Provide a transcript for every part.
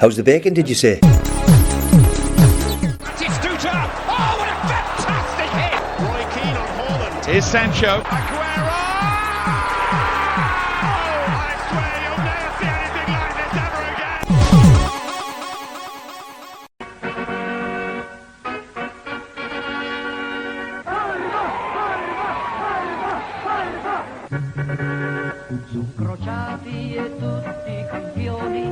How's the bacon, did you say? Oh, what a fantastic hit! Roy Keane on Haaland. Here's Sancho. Aguero! I swear you'll never see anything like this ever again. Crociati e tutti campioni,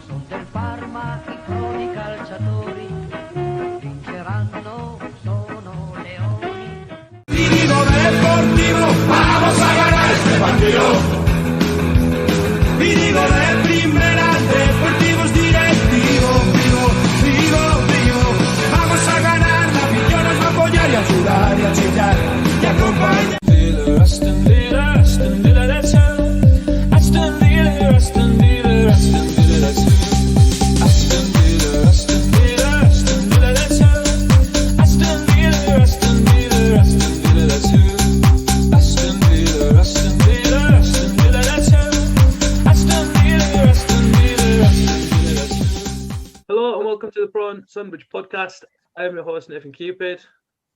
son del Parma i coni calciatori, vinceranno, sono leoni. Vivo Deportivo, vamos a ganar este partido. Vivo de primera, Deportivo es directivo, vivo. Vamos a ganar, la afición nos va a apoyar y a ayudar y a chillar y a acompañar. Aston Villa, Aston Villa, let's go. Aston Villa, Aston Villa, Aston Villa, let's go. Aston Villa, Aston Villa, Aston Villa, let's go. Aston Villa, Aston Villa, Aston Villa, let's go. Aston Villa, Aston Villa, Aston Villa, let's go. Aston Villa, Aston Villa, Aston Villa, let's go. Hello and welcome to the Prawn Sandwich Podcast. I'm your host Nathan Cupid.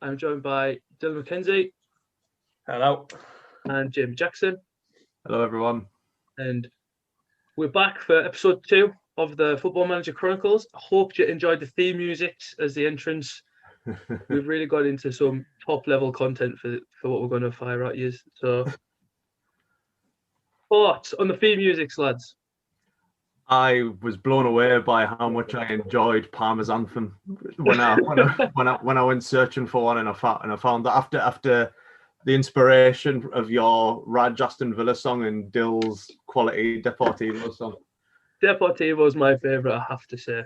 I'm joined by Dylan McKenzie. Hello. And James Jackson. Hello, everyone. And we're back for episode 2 of the Football Manager Chronicles. I hope you enjoyed the theme music as the entrance. We've really got into some top level content for what we're going to fire at you. So, thoughts on the theme music, lads? I was blown away by how much I enjoyed Parma's anthem when I went searching for one, and I found that after the inspiration of your Raj Aston Villa song and Dill's quality Deportivo song. Deportivo is my favourite, I have to say.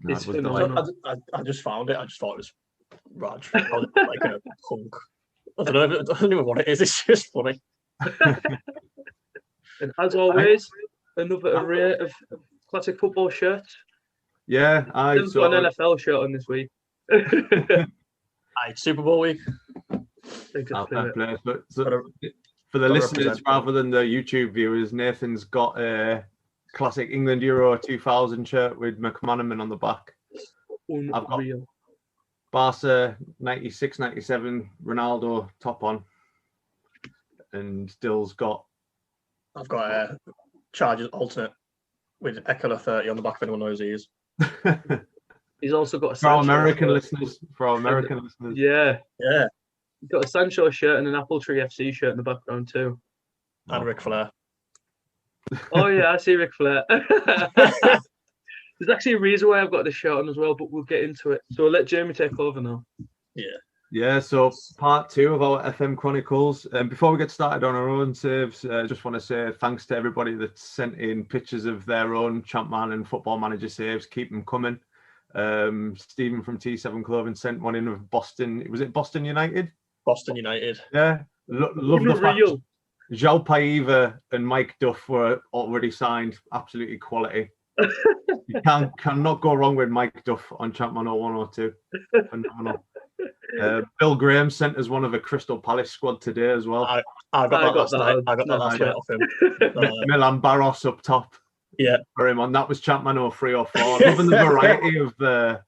No, It's phenomenal. I just found it. I just thought it was Raj, like a punk. I don't know what it is. It's just funny. And as always, another array of classic football shirts. Yeah, I've got an NFL shirt on this week. Super Bowl week. But for the listeners rather than the YouTube viewers, Nathan's got a classic England Euro 2000 shirt with McManaman on the back. Unreal. I've got Barca 96-97 Ronaldo top on, and Dill's got. I've got a Chargers alternate with Eckler 30 on the back if anyone knows who he is. He's also got a For our Sancho American shirt. listeners. Yeah. He's got a Sancho shirt and an Apple Tree FC shirt in the background too. And Ric Flair. Oh yeah, I see Ric Flair. There's actually a reason why I've got this shirt on as well, but we'll get into it. So I'll let Jamie take over now. Yeah, so part 2 of our FM Chronicles. Before we get started on our own saves, I just want to say thanks to everybody that sent in pictures of their own Champman and Football Manager saves. Keep them coming. Stephen from T7 Clothing sent one in of Boston. Was it Boston United? Boston United. Yeah. Love the fact João Paiva and Mike Duff were already signed. Absolutely quality. You cannot go wrong with Mike Duff on Champman 0102. Phenomenal. Bill Graham sent us one of a Crystal Palace squad today as well. I got that last night. I got that last night off him. Milan Barros up top. Yeah, for him on. That was Champman 03 or 4. Loving the variety of the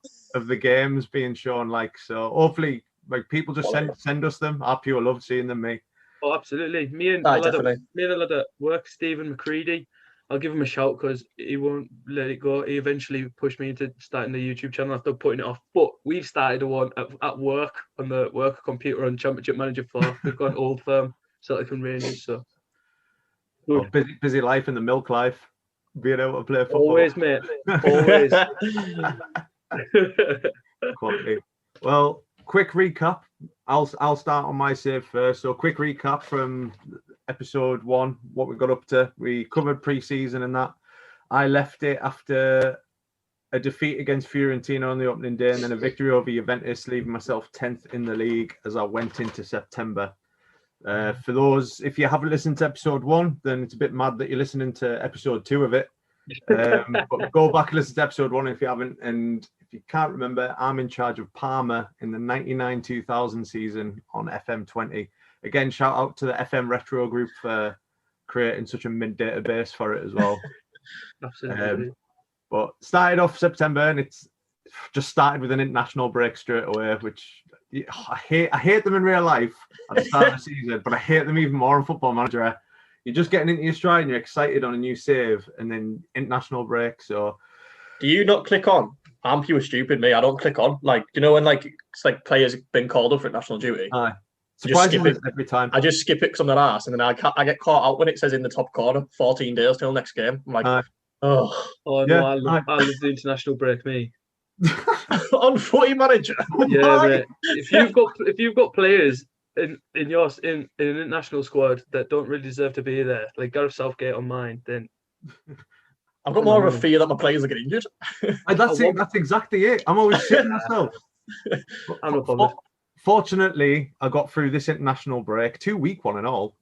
games being shown. So hopefully, people just send us them. Our pure love seeing them, mate. Oh, absolutely. Me and a lad at work, Stephen McCready. I'll give him a shout because he won't let it go. He eventually pushed me into starting the YouTube channel after putting it off. But we've started one at work on the work computer on Championship Manager 4. We've got an old firm, Celtic Rangers. So busy life in the milk life. Being able to play football. Always, mate. Always. Quality. Well, quick recap. I'll start on my save first. So, quick recap from episode 1, what we got up to. We covered pre-season and that. I left it after a defeat against Fiorentina on the opening day and then a victory over Juventus, leaving myself 10th in the league as I went into September. For those, if you haven't listened to episode 1, then it's a bit mad that you're listening to episode 2 of it. But go back and listen to episode 1 if you haven't. And if you can't remember, I'm in charge of Parma in the 99-2000 season on FM20. Again, shout out to the FM Retro group for creating such a mint database for it as well. Absolutely. But started off September, and it's just started with an international break straight away, which I hate them in real life at the start of the season, but I hate them even more in Football Manager. You're just getting into your stride and you're excited on a new save, and then international break. So, do you not click on? I'm pure stupid, me. I don't click on. Like, you know when it's like players been called up for national duty. Surprisingly, every time. I just skip it because I'm not arsed, and then I get caught out when it says in the top corner 14 days till next game. I'm like, oh no, yeah, I love the international break, me. On Footy Manager. Yeah, mate. If you've got players in an international squad that don't really deserve to be there, like Gareth Southgate on mine, then I've got more of a fear that my players are getting injured. That's exactly it. I'm always shitting myself. I'm not bothered. Fortunately, I got through this international break, 2-week one and all,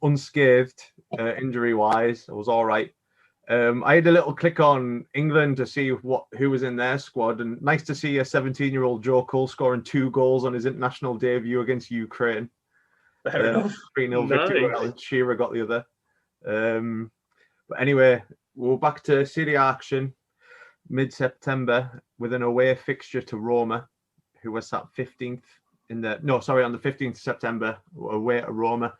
unscathed, injury-wise. I was all right. I had a little click on England to see who was in their squad, and nice to see a 17-year-old Joe Cole scoring 2 goals on his international debut against Ukraine. 3-0 victory. Alan Shearer got the other. But anyway, we're back to Serie A action mid-September with an away fixture to Roma, who was at 15th on the 15th of September, away to Roma.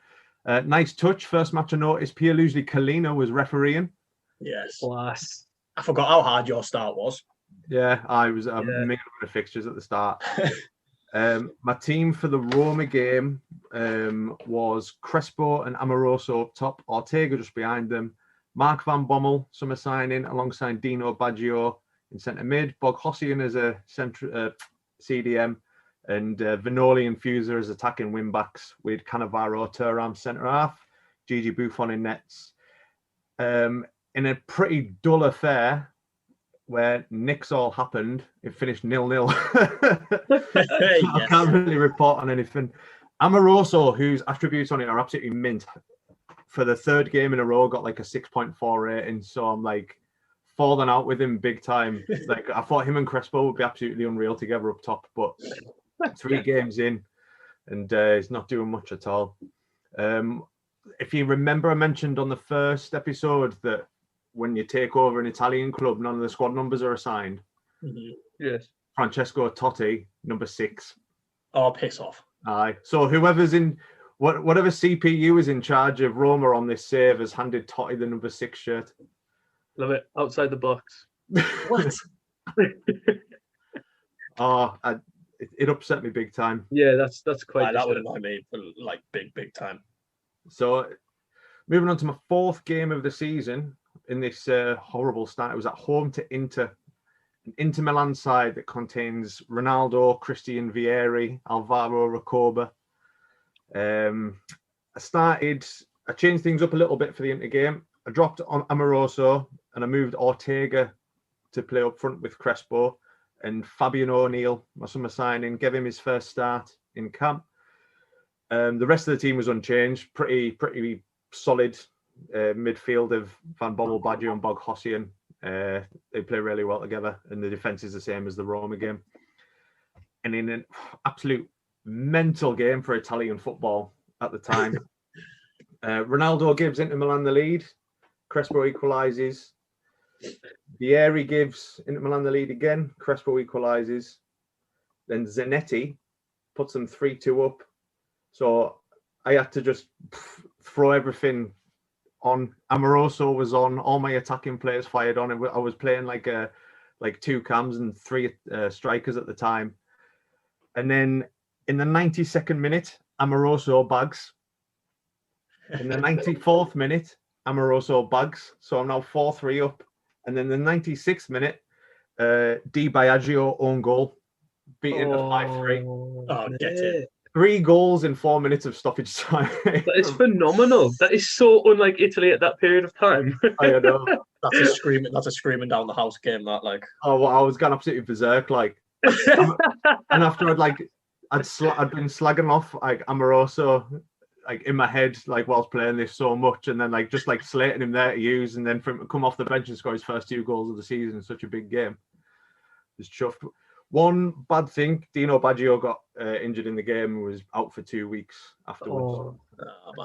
Nice touch. First match I noticed, Pierluigi Collina was refereeing. Yes. Class. I forgot how hard your start was. Yeah, I was making up the fixtures at the start. My team for the Roma game was Crespo and Amoroso up top, Ortega just behind them, Mark Van Bommel, summer signing, alongside Dino Baggio in centre mid, Boghossian as a CDM, and Vinoli and Fuser as attacking wing backs, with Cannavaro, Thuram centre half, Gigi Buffon in nets. In a pretty dull affair where nicks all happened, it finished 0-0. I can't really report on anything. Amoroso, whose attributes on it are absolutely mint, for the 3rd game in a row got like a 6.4 rating. So I'm like falling out with him big time. Like I thought him and Crespo would be absolutely unreal together up top, but 3 games in, and he's not doing much at all. If you remember, I mentioned on the first episode that when you take over an Italian club, none of the squad numbers are assigned. Mm-hmm. Yes. Francesco Totti, number 6. Oh, piss off. Aye. So whoever's in, whatever CPU is in charge of Roma on this save has handed Totti the number 6 shirt. Love it. Outside the box. What? It upset me big time. Yeah, that's quite. That would annoy me, like big time. So, moving on to my 4th game of the season in this horrible start. It was at home to Inter, an Inter Milan side that contains Ronaldo, Christian Vieri, Alvaro Recoba. I changed things up a little bit for the Inter game. I dropped on Amoroso and I moved Ortega to play up front with Crespo, and Fabian O'Neill, my summer signing, gave him his first start in camp. The rest of the team was unchanged. Pretty solid midfield of Van Bommel, Baggio and Boghossian. They play really well together, and the defence is the same as the Roma game. And in an absolute mental game for Italian football at the time, Ronaldo gives Inter Milan the lead. Crespo equalises. Vieri gives Inter Milan the lead again. Crespo equalises. Then Zanetti puts them 3-2 up. So I had to just throw everything on. Amoroso was on. All my attacking players fired on. I was playing like 2 cams and 3 strikers at the time. And then in the 92nd minute, Amoroso bags. In the 94th minute, Amoroso bags. So I'm now 4-3 up. And then the 96th minute, Di Biagio own goal, beating a 5-3. Oh, get it. 3 goals in 4 minutes of stoppage time. That is phenomenal. That is so unlike Italy at that period of time. I know. That's a screaming down the house game. That like. Oh, well, I was going absolutely berserk. Like, and after I'd been slagging off like Amoroso, like in my head, like whilst playing this so much, and then just slating him there to use, and then for him to come off the bench and score his first 2 goals of the season in such a big game, just chuffed. One bad thing, Dino Baggio got injured in the game and was out for 2 weeks afterwards.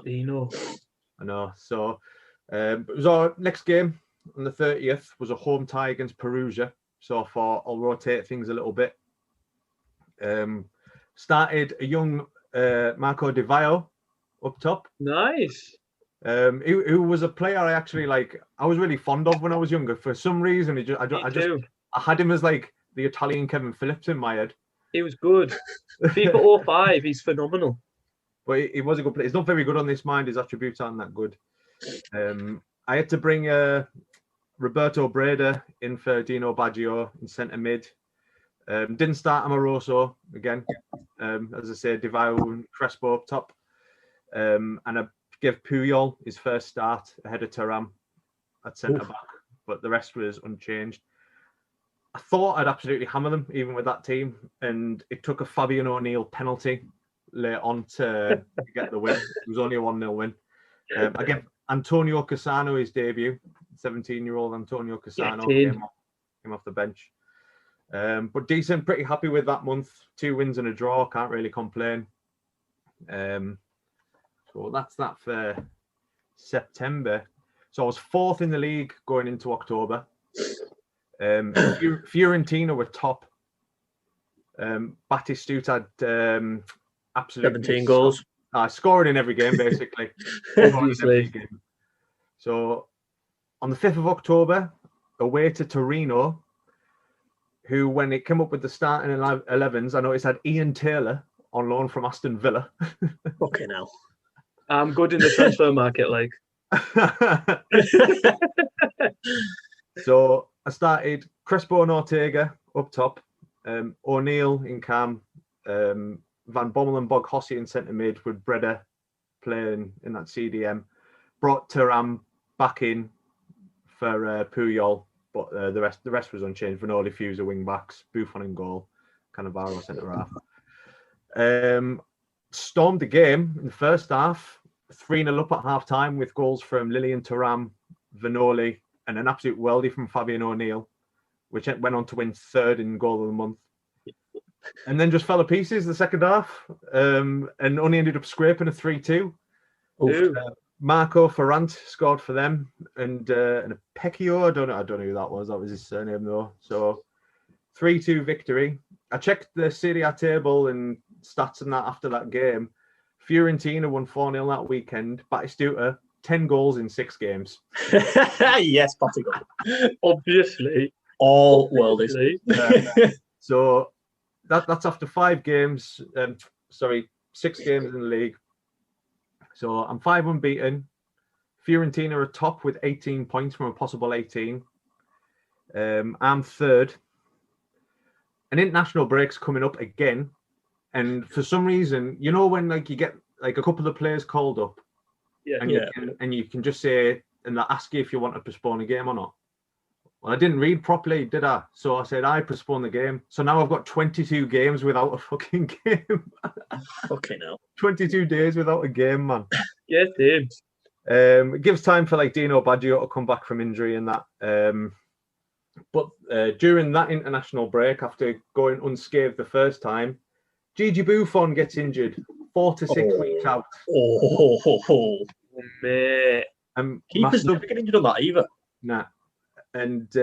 Dino. I know. So it was our next game, on the 30th was a home tie against Perugia. So I thought I'll rotate things a little bit. Started a young Marco Di Vaio up top. Nice. Who was a player I actually I was really fond of when I was younger. For some reason, I had him as like the Italian Kevin Phillips in my head. He was good. FIFA 05, he's phenomenal. But he was a good player. He's not very good on this mind. His attributes aren't that good. I had to bring Roberto Breda in for Dino Baggio in centre mid. Didn't start Amoroso again. As I said, Di Vaio and Crespo up top. And I gave Puyol his first start ahead of Thuram at centre back, but the rest was unchanged. I thought I'd absolutely hammer them, even with that team, and it took a Fabian O'Neill penalty late on to get the win. It was only a 1-0 win. I gave Antonio Cassano his debut. 17-year-old Antonio Cassano came off the bench. But decent, pretty happy with that month. 2 wins and a draw, can't really complain. So that's that for September. So I was 4th in the league going into October. Fiorentina were top. Batistuta had absolutely 17 goals. Scoring in every game, basically. Obviously. So on the 5th of October, away to Torino, who, when it came up with the starting 11s, I noticed had Ian Taylor on loan from Aston Villa. Okay, now. I'm good in the transfer market, like. So I started Crespo and Ortega up top, O'Neill in cam, Van Bommel and Boghossi in centre mid with Breda playing in that CDM. Brought Thuram back in for Puyol, but the rest was unchanged. Vanoli, Fuser wing backs, Buffon in goal, Cannavaro centre half. Stormed the game in the first half, 3-0 up at half time with goals from Lilian Thuram, Vanoli, and an absolute worldie from Fabian O'Neill, which went on to win 3rd in goal of the month. And then just fell to pieces the second half, and only ended up scraping a 3-2. Marco Ferrant scored for them, and a Pecchio, I don't know who that was. That was his surname though. So 3-2 victory. I checked the Serie A table and stats and that after that game. Fiorentina won 4-0 that weekend. Batistuta, 10 goals in 6 games. Yes, Batistuta. Obviously. All worldies. So that's after 5 games. 6 games in the league. So I'm 5 unbeaten. Fiorentina are top with 18 points from a possible 18. I'm 3rd. An international break's coming up again. And for some reason, you know when you get a couple of players called up, and you can just say, and they'll ask you if you want to postpone a game or not. Well, I didn't read properly, did I? So I said I postpone the game. So now I've got 22 games without a fucking game. Okay, now 22 days without a game, man. Yes, dude. It gives time for Dino Baggio to come back from injury and that. But during that international break, after going unscathed the first time, Gigi Buffon gets injured 4 to 6 weeks out. Mate. Keepers never get injured on that either. Nah. And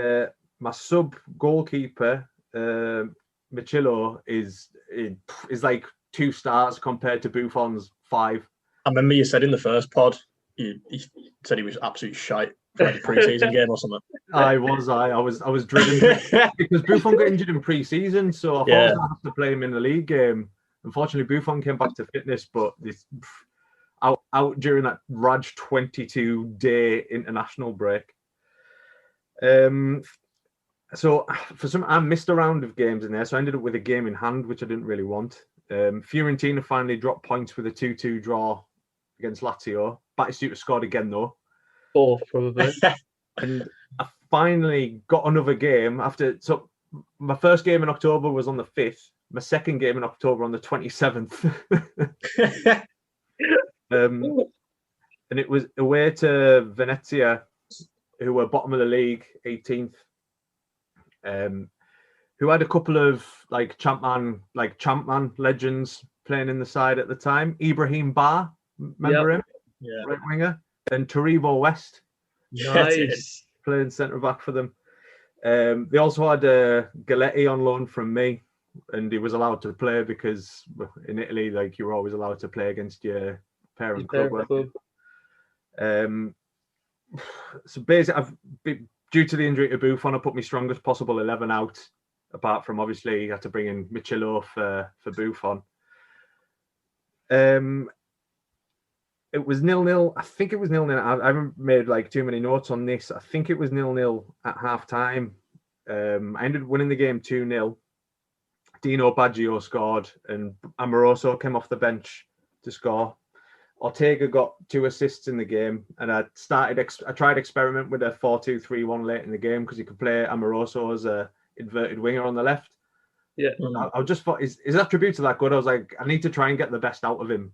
my sub goalkeeper, Michello, is like 2 stars compared to Buffon's 5. I remember you said in the first pod, he said he was absolute shite for like a pre-season game or something. I was driven because Buffon got injured in pre-season, so I thought I was gonna have to play him in the league game. Unfortunately, Buffon came back to fitness, but this out during that Raj 22-day international break. So I missed a round of games in there, so I ended up with a game in hand, which I didn't really want. Fiorentina finally dropped points with a 2-2 draw against Lazio. Batistuta scored again though. 4th probably. And I finally got another game after. So my first game in October was on the 5th. My second game in October on the 27th. And it was away to Venezia, who were bottom of the league, 18th. Who had a couple of Champman legends playing in the side at the time. Ibrahim Ba, remember him? Yeah. Right winger. And Taribo West. Nice. playing centre back for them. They also had Galletti on loan from me, and he was allowed to play because in Italy, like, you were always allowed to play against your parent club. So basically, due to the injury to Buffon, I put my strongest possible 11 out. Apart from, obviously, you had to bring in Michelo for Buffon. It was 0-0. I think it was 0-0. I haven't made like too many notes on this. I think it was 0-0 at half time. I ended up winning the game 2-0. Dino Baggio scored and Amoroso came off the bench to score. Ortega got 2 assists in the game, and I tried experiment with a 4-2-3-1 late in the game because you could play Amoroso as a inverted winger on the left. Yeah. I just thought his attributes are that good. I was like, I need to try and get the best out of him.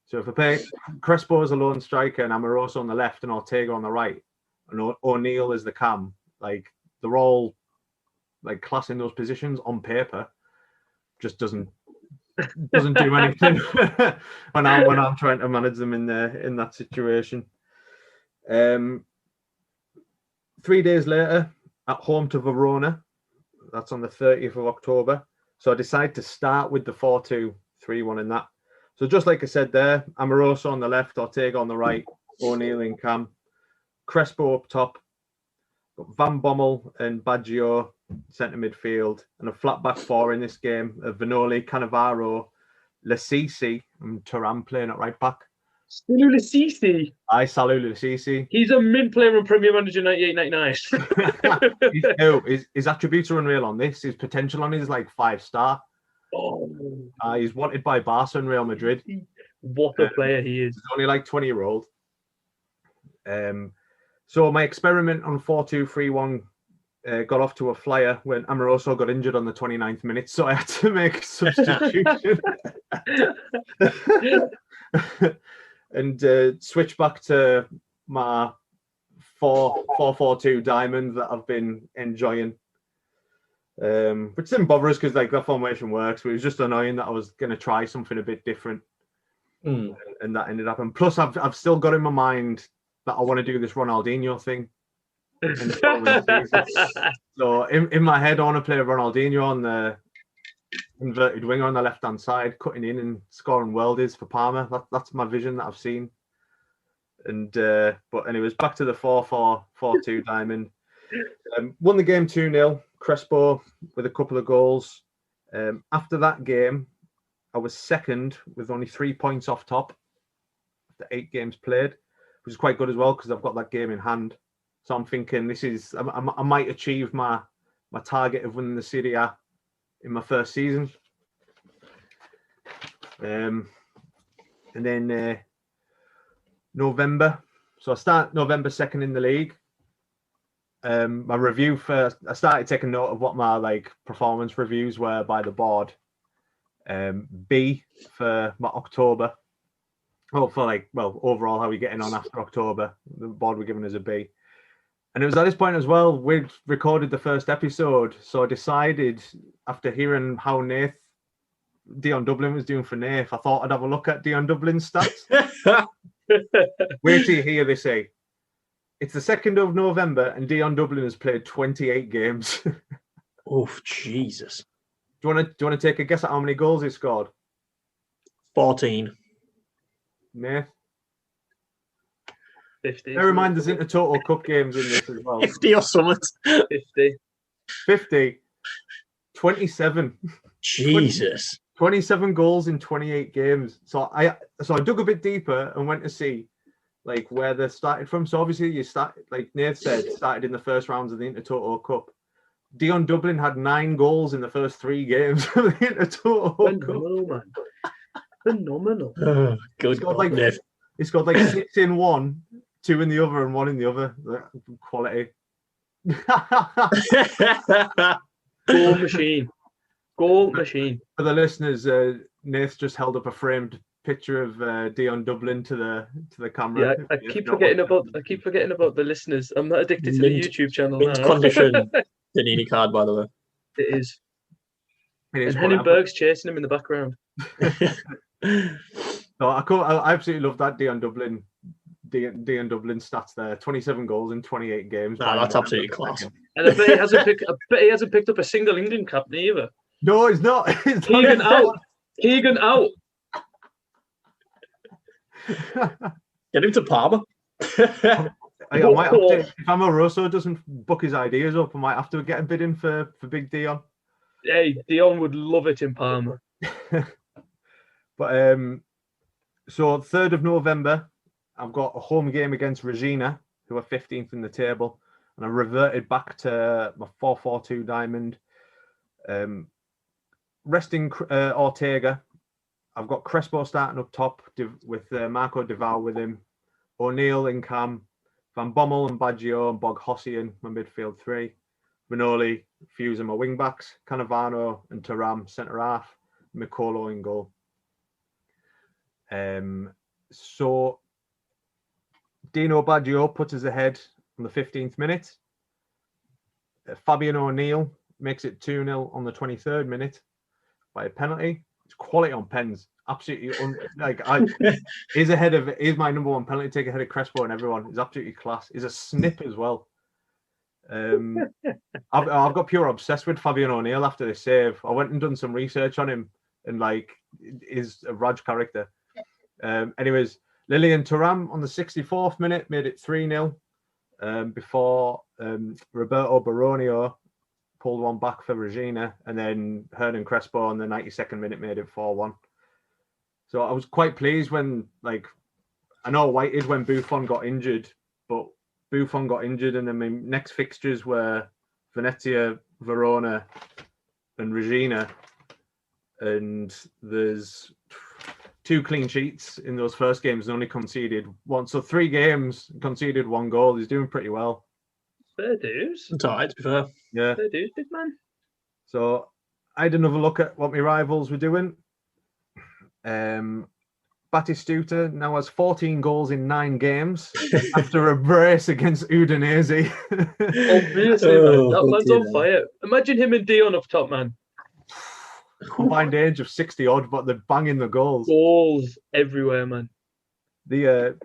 So if I play Crespo as a lone striker and Amoroso on the left and Ortega on the right, and O'Neill as the cam, like, they're all like class in those positions on paper, just doesn't do anything when I'm trying to manage them in that situation. 3 days later, at home to Verona, that's on the 30th of October. So I decided to start with the 4-2-3-1 in that. So just like I said there, Amoroso on the left, Ortega on the right, O'Neill in cam, Crespo up top, got Van Bommel and Baggio centre midfield, and a flat back 4 in this game of Vanoli, Cannavaro, Lassisi, and Turan playing at right back. Salou Lassisi. Salou Lassisi. He's a mid player in Premier Manager 98-99. His attributes are unreal on this. His potential on it is like 5-star. Oh. He's wanted by Barca and Real Madrid. What a player he is. He's only like 20-year-old. So my experiment on 4-2-3-1 got off to a flyer when Amoroso got injured on the 29th minute, so I had to make a substitution and switch back to my 4-4-2 diamond that I've been enjoying. Which didn't bother us because like that formation works, but it was just annoying that I was going to try something a bit different, and that ended up. And plus, I've still got in my mind that I want to do this Ronaldinho thing. So in my head, I want to play Ronaldinho on the inverted winger on the left hand side, cutting in and scoring worldies for Parma. That's my vision that I've seen. And but anyways, back to the 4-4-4-2 diamond. Won the game 2-0. Crespo with a couple of goals. After that game, I was second with only 3 points off top after 8 games played, which is quite good as well because I've got that game in hand. So I'm thinking I might achieve my target of winning the Serie A in my first season. And then November. So I start November 2nd in the league. My review first, I started taking note of what my like performance reviews were by the board. B for my October. Oh, for like, well, overall, how are we getting on after October? The board were giving us a B. And it was at this point as well, we'd recorded the first episode. So I decided, after hearing how Dion Dublin was doing for Nath, I thought I'd have a look at Dion Dublin's stats. Wait till you hear this, say. It's the 2nd of November and Dion Dublin has played 28 games. Oh, Jesus. Do you want to take a guess at how many goals he scored? 14. Nath? 50. Bear in mind there's Intertoto Cup games in this as well. 50 or something. 50. 27. Jesus. 27 goals in 28 games. So I dug a bit deeper and went to see like where they started from. So obviously you like Nath said, started in the first rounds of the Intertoto Cup. Dion Dublin had 9 goals in the first 3 games of the Intertoto Cup. Phenomenal. Oh, good. He scored like 6 in one, 2 in the other, and 1 in the other. Quality. Goal machine. Goal machine. For the listeners, Nath just held up a framed picture of Dion Dublin to the camera. Yeah, I keep forgetting about the listeners. I'm not addicted to the YouTube channel now. Condition Panini card, by the way. It is. And Henning Berg's chasing him in the background. No, I absolutely love that Dion Dublin Dion Dublin stats there. 27 goals in 28 games. Nah, that's absolutely class. And I bet he hasn't picked up a single England cap either. No, he's not. Keegan out. Keegan out. Get him to Parma. I might have to, if Amoroso doesn't book his ideas up, I might have to get a bid in for Big Dion. Hey, Dion would love it in Parma. But so 3rd of November, I've got a home game against Regina, who are 15th in the table, and I reverted back to my 4-4-2 diamond. Resting Ortega, I've got Crespo starting up top with Marco Deval with him, O'Neill in Cam, Van Bommel and Baggio and Bog Hossie in my midfield 3, Manoli, Fuse in my wing backs, Cannavaro and Thuram centre half, Mikolo in goal. So Dino Baggio puts us ahead on the 15th minute. Fabian O'Neill makes it 2-0 on the 23rd minute by a penalty. It's quality on pens. Absolutely, he's ahead of. He's my number one penalty taker ahead of Crespo and everyone. He's absolutely class. He's a snip as well. I've got pure obsessed with Fabian O'Neill after this save. I went and done some research on him and he's a Raj character. Anyways, Lilian Thuram on the 64th minute made it 3-0 before Roberto Baronio pulled one back for Regina, and then Hernan Crespo on the 92nd minute made it 4-1. So I was quite pleased when, I know Whited when Buffon got injured, but Buffon got injured, and then my next fixtures were Venezia, Verona, and Regina, and there's 2 clean sheets in those first games and only conceded 1. So 3 games, conceded 1 goal. He's doing pretty well. Fair dues. It's all right, to be fair. Yeah. Fair dues, big man. So I had another look at what my rivals were doing. Batistuta now has 14 goals in 9 games after a brace against Udinese. Obviously, man. That man's on fire. Imagine him and Dion up top, man. Combined age of 60 odd, but they're banging the goals. Goals everywhere, man. Because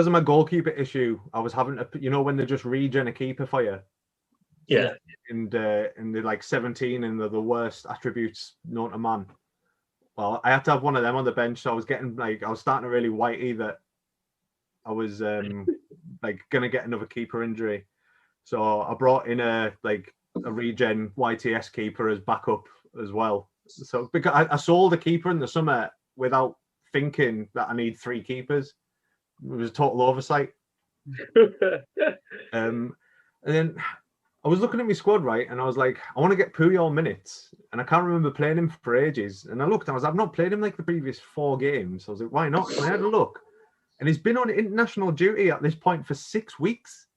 of my goalkeeper issue, I was having to, when they just regen a keeper for you. Yeah. And they're 17 and they're the worst attributes known to man. Well, I had to have one of them on the bench, so I was getting I was starting to really whitey that I was gonna get another keeper injury. So I brought in a regen YTS keeper as backup as well. So because I sold a keeper in the summer without thinking that I need 3 keepers. It was a total oversight. And then I was looking at my squad, right, and I was like, I want to get Puyol minutes, and I can't remember playing him for ages. And I looked, I've not played him the previous 4 games. So I was like, why not? And I had a look, and he's been on international duty at this point for 6 weeks.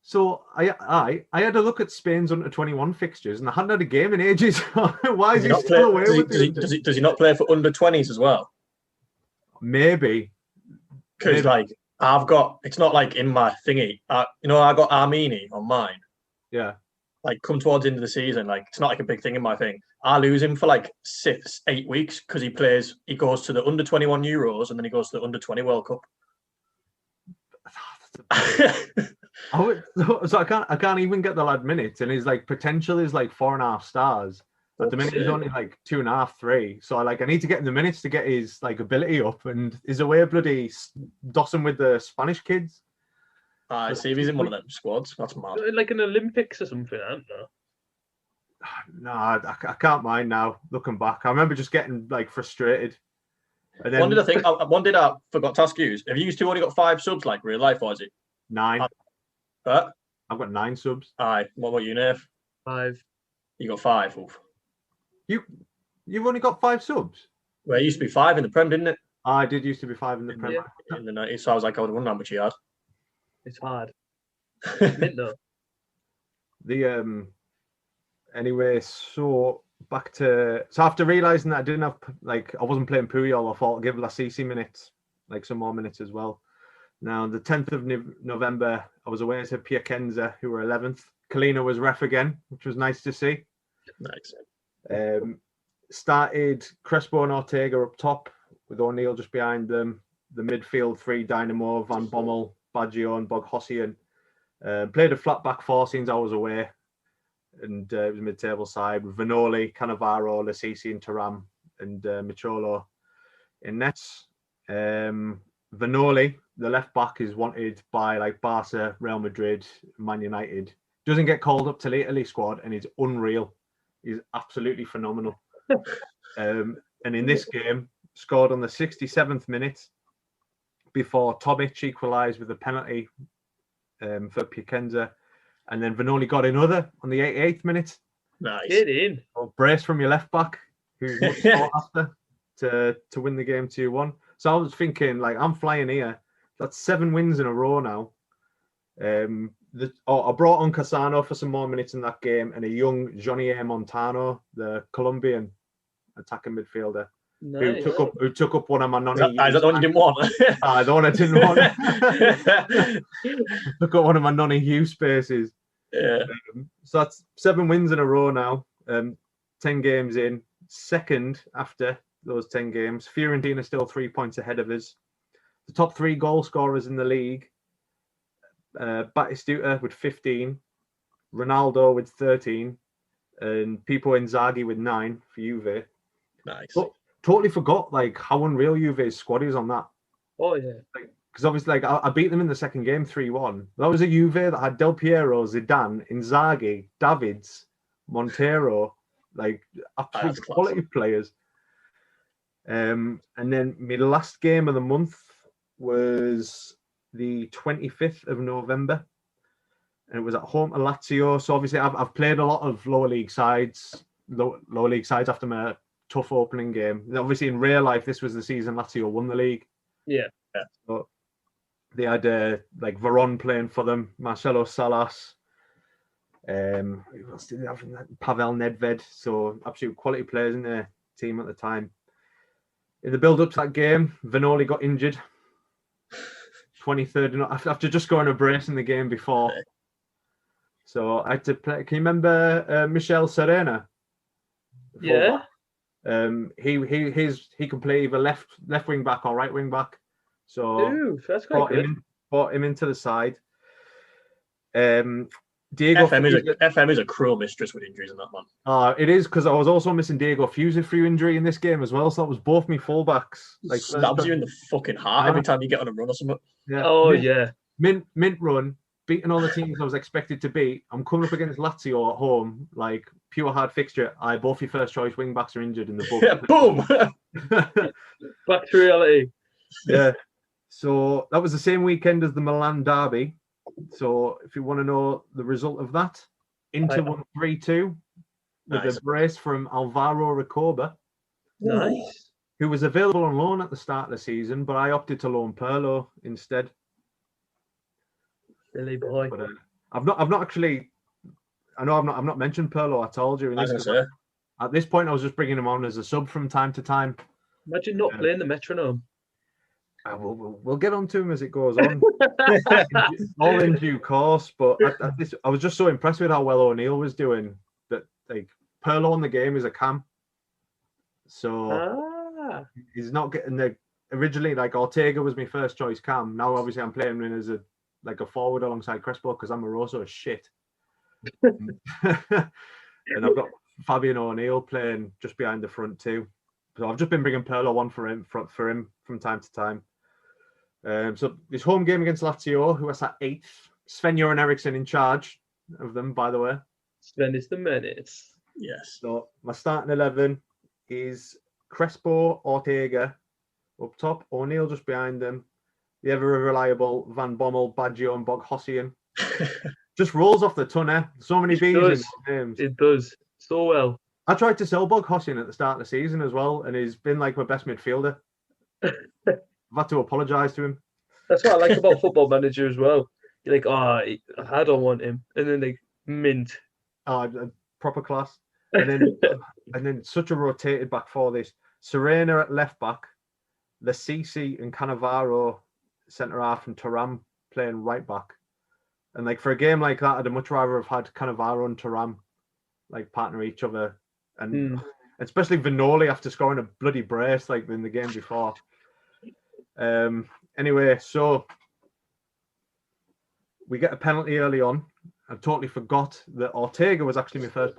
So I had a look at Spain's under-21 fixtures, and I hadn't had a game in ages. Why is he still away with it? Does he not play for under-20s as well? Maybe. Because I've got, it's not in my thingy. I got Armini on mine. Yeah. Come towards the end of the season, it's not a big thing in my thing. I lose him for 6-8 weeks because he goes to the under-21 Euros and then he goes to the under-20 World Cup. So I can't even get the lad minutes, and his potential is 4.5 stars. At the minute he's only 2.5, 3. So I need to get in the minutes to get his ability up, and he's away bloody dossing with the Spanish kids. I see if he's in one of them squads. That's mad. An Olympics or something, I don't know. No, I can't mind now. Looking back, I remember just getting frustrated. And then, one did I forgot to ask you. Have you 2 only got 5 subs real life, or is it 9? I've got 9 subs. Aye. What about you, Nave? 5. You got 5. Oof. You've only got 5 subs. Well, it used to be 5 in the Prem, didn't it? I did used to be 5 in the Prem. Yeah. In the 90s, so I was I would wonder how much he had. It's hard. Mint though. Anyway, so after realizing that I didn't have I wasn't playing Puyol, I thought I'd give Lasisi minutes, some more minutes as well. Now the 10th of November, I was away to Piacenza, who were 11th. Kalina was ref again, which was nice to see. Nice. Started Crespo and Ortega up top with O'Neill just behind them. the midfield three, Dynamo, Van Bommel, Baggio and Boghossian. Played a flat back four since I was away. And it was a mid-table side with Vanoli, Cannavaro, Lassisi and Thuram and Micholo in nets. Vanoli, the left back, is wanted by like Barca, Real Madrid, Man United. Doesn't get called up to the Italy squad and he's unreal. He's absolutely phenomenal. And in this game, scored on the 67th minute before Tomic equalised with a penalty for Piacenza. And then Vanoli got another on the 88th minute. Nice. Get in. So brace from your left back, who's much sought after to win the game 2-1. So I was thinking, like, I'm flying here. That's 7 wins in a row now. I brought on Casano for some more minutes in that game, and a young Johnny A. Montano, the Colombian attacking midfielder, Nice. who took up one of my Is that the one you didn't want? the one I didn't want. Took up one of my non-EU spaces. Yeah. So that's 7 wins in a row now. 10 games in. Second after those 10 games. Fiorentina still 3 points ahead of us. The top 3 goal scorers in the league. Batistuta with 15. Ronaldo with 13. And Pippo Inzaghi with 9 for Juve. Nice. But totally forgot like how unreal Juve's squad is on that. Oh, yeah. Because obviously, like I beat them in the second game 3-1. That was a Juve that had Del Piero, Zidane, Inzaghi, Davids, Montero, like absolute quality players. And then my last game of the month was the 25th of November, and it was at home to Lazio. So obviously, I've played a lot of lower league sides after my tough opening game. And obviously, in real life, this was the season Lazio won the league. Yeah. So they had like Veron playing for them, Marcelo Salas, who else did they have? Pavel Nedved. So absolute quality players in their team at the time. In the build-up to that game, Vanoli got injured. 23rd, after just going a brace in the game before. So I had to play. Can you remember Michel Serena? Yeah. He can play either left wing back or right wing back. So Ooh, that's quite good. Brought him into the side. Diego FM is a cruel mistress with injuries in that, man. It is, because I was also missing Diego Fusa through injury in this game as well. So that was both me fullbacks. Like stabs you in the fucking heart every time you get on a run or something. Yeah. Oh, yeah. Mint run, beating all the teams I was expected to beat. I'm coming up against Lazio at home, like pure hard fixture. Both your first choice wing backs are injured in the book. Yeah, boom. Back to reality. Yeah. So that was the same weekend as the Milan derby. So if you want to know the result of that, Inter won 3-2 with a brace from Alvaro Recoba. Nice. Who was available on loan at the start of the season, but I opted to loan Pirlo instead. Silly boy. But I've not actually. I know I've not mentioned Pirlo. I told you. At this point, I was just bringing him on as a sub from time to time. Imagine not playing the metronome. We'll get on to him as it goes on. All in due course. But I was just so impressed with how well O'Neill was doing that. Like Pirlo on the game is a cam, so he's not getting the. Originally, like Ortega was my first choice cam. Now, obviously, I'm playing him as a forward alongside Crespo because Amoroso is shit. And I've got Fabian O'Neill playing just behind the front too. So I've just been bringing Pirlo on for him from time to time. So this home game against Lazio, who was at 8th, Sven-Göran Eriksson in charge of them, by the way. Sven is the menace. Yes. So my starting 11 is Crespo, Ortega up top, O'Neill just behind them, the ever reliable Van Bommel, Baggio and Boghossian. Just rolls off the tongue, eh? So many B's in those names. It does so well. I tried to sell Boghossian at the start of the season as well, and he's been like my best midfielder. I've had to apologise to him. That's what I like about Football Manager as well. You're like, I don't want him, and then like mint. Proper class. And then such a rotated back four. This Serena at left back, Lassisi and Cannavaro centre half, and Thuram playing right back. And like for a game like that, I'd much rather have had Cannavaro and Thuram like partner each other, and especially Vanoli after scoring a bloody brace like in the game before. Anyway, so we get a penalty early on. I totally forgot that Ortega was actually my first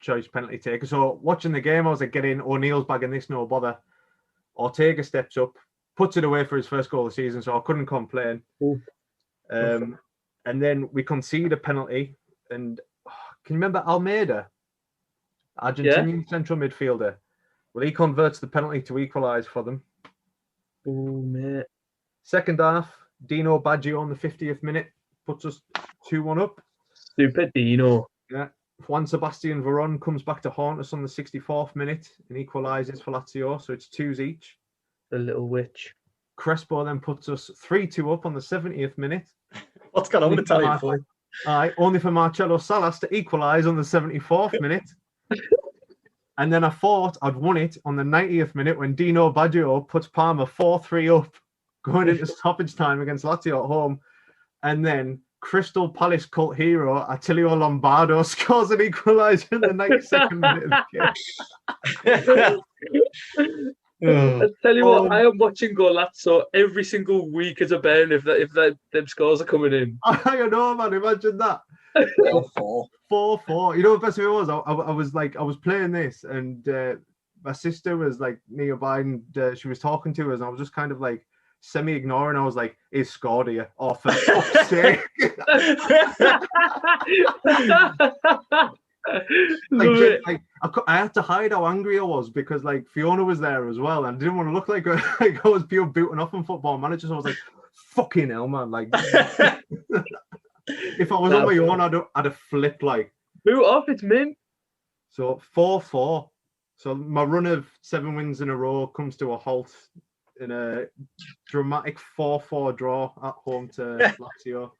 choice penalty taker. So watching the game, I was like, get in, O'Neill's bagging this, no bother. Ortega steps up, puts it away for his first goal of the season, so I couldn't complain. And then we concede a penalty. And can you remember Almeida? Argentinian central midfielder. Well, he converts the penalty to equalise for them. Oh, mate. Second half, Dino Baggio on the 50th minute puts us 2-1 up. Super Dino. Yeah. Juan Sebastian Veron comes back to haunt us on the 64th minute and equalises for Lazio, so it's 2s each. The little witch. Crespo then puts us 3-2 up on the 70th minute. What's going on with Italian football? Aye, only for Marcelo Salas to equalise on the 74th minute. And then I thought I'd won it on the 90th minute when Dino Baggio puts Parma 4-3 up, going into stoppage time against Lazio at home. And then Crystal Palace cult hero Attilio Lombardo scores an equaliser in the 92nd minute of the game. I tell you what, I am watching Golazzo every single week as a bear if them scores are coming in. I know, man. Imagine that. 4-4. You know what the best of it was? I was playing this, and my sister was like nearby, and she was talking to us, and I was just kind of like semi-ignoring. I was like, "He's scored here." Oh, for fuck's sake! I had to hide how angry I was because like Fiona was there as well, and I didn't want to look like I was pure booting off on Football Manager. So I was like, "Fucking hell, man!" Like, if I was on my own, I'd have flipped like. Boot off, it's mint. So 4-4. So my run of 7 wins in a row comes to a halt in a dramatic 4-4 draw at home to Lazio.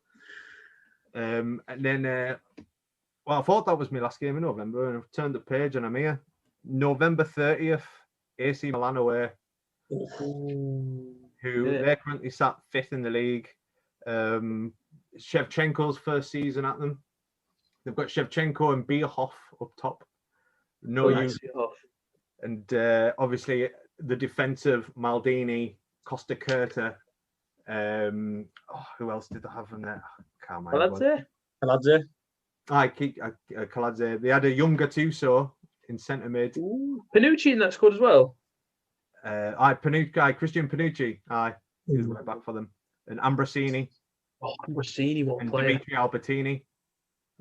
And then, well, I thought that was my last game in November, and I've turned the page and I'm here. November 30th, AC Milan away, they're currently sat 5th in the league. Shevchenko's first season at them. They've got Shevchenko and Bierhoff up top. No use. And obviously the defensive Maldini, Costa Curta. Who else did they have in there? Can't remember. Kaladze. Kaladze. They had a young Gattuso in centre mid. Panucci in that squad as well. Christian Panucci. He was right back for them. And Ambrosini. Oh, Ambrosini, what and player. Dimitri Albertini.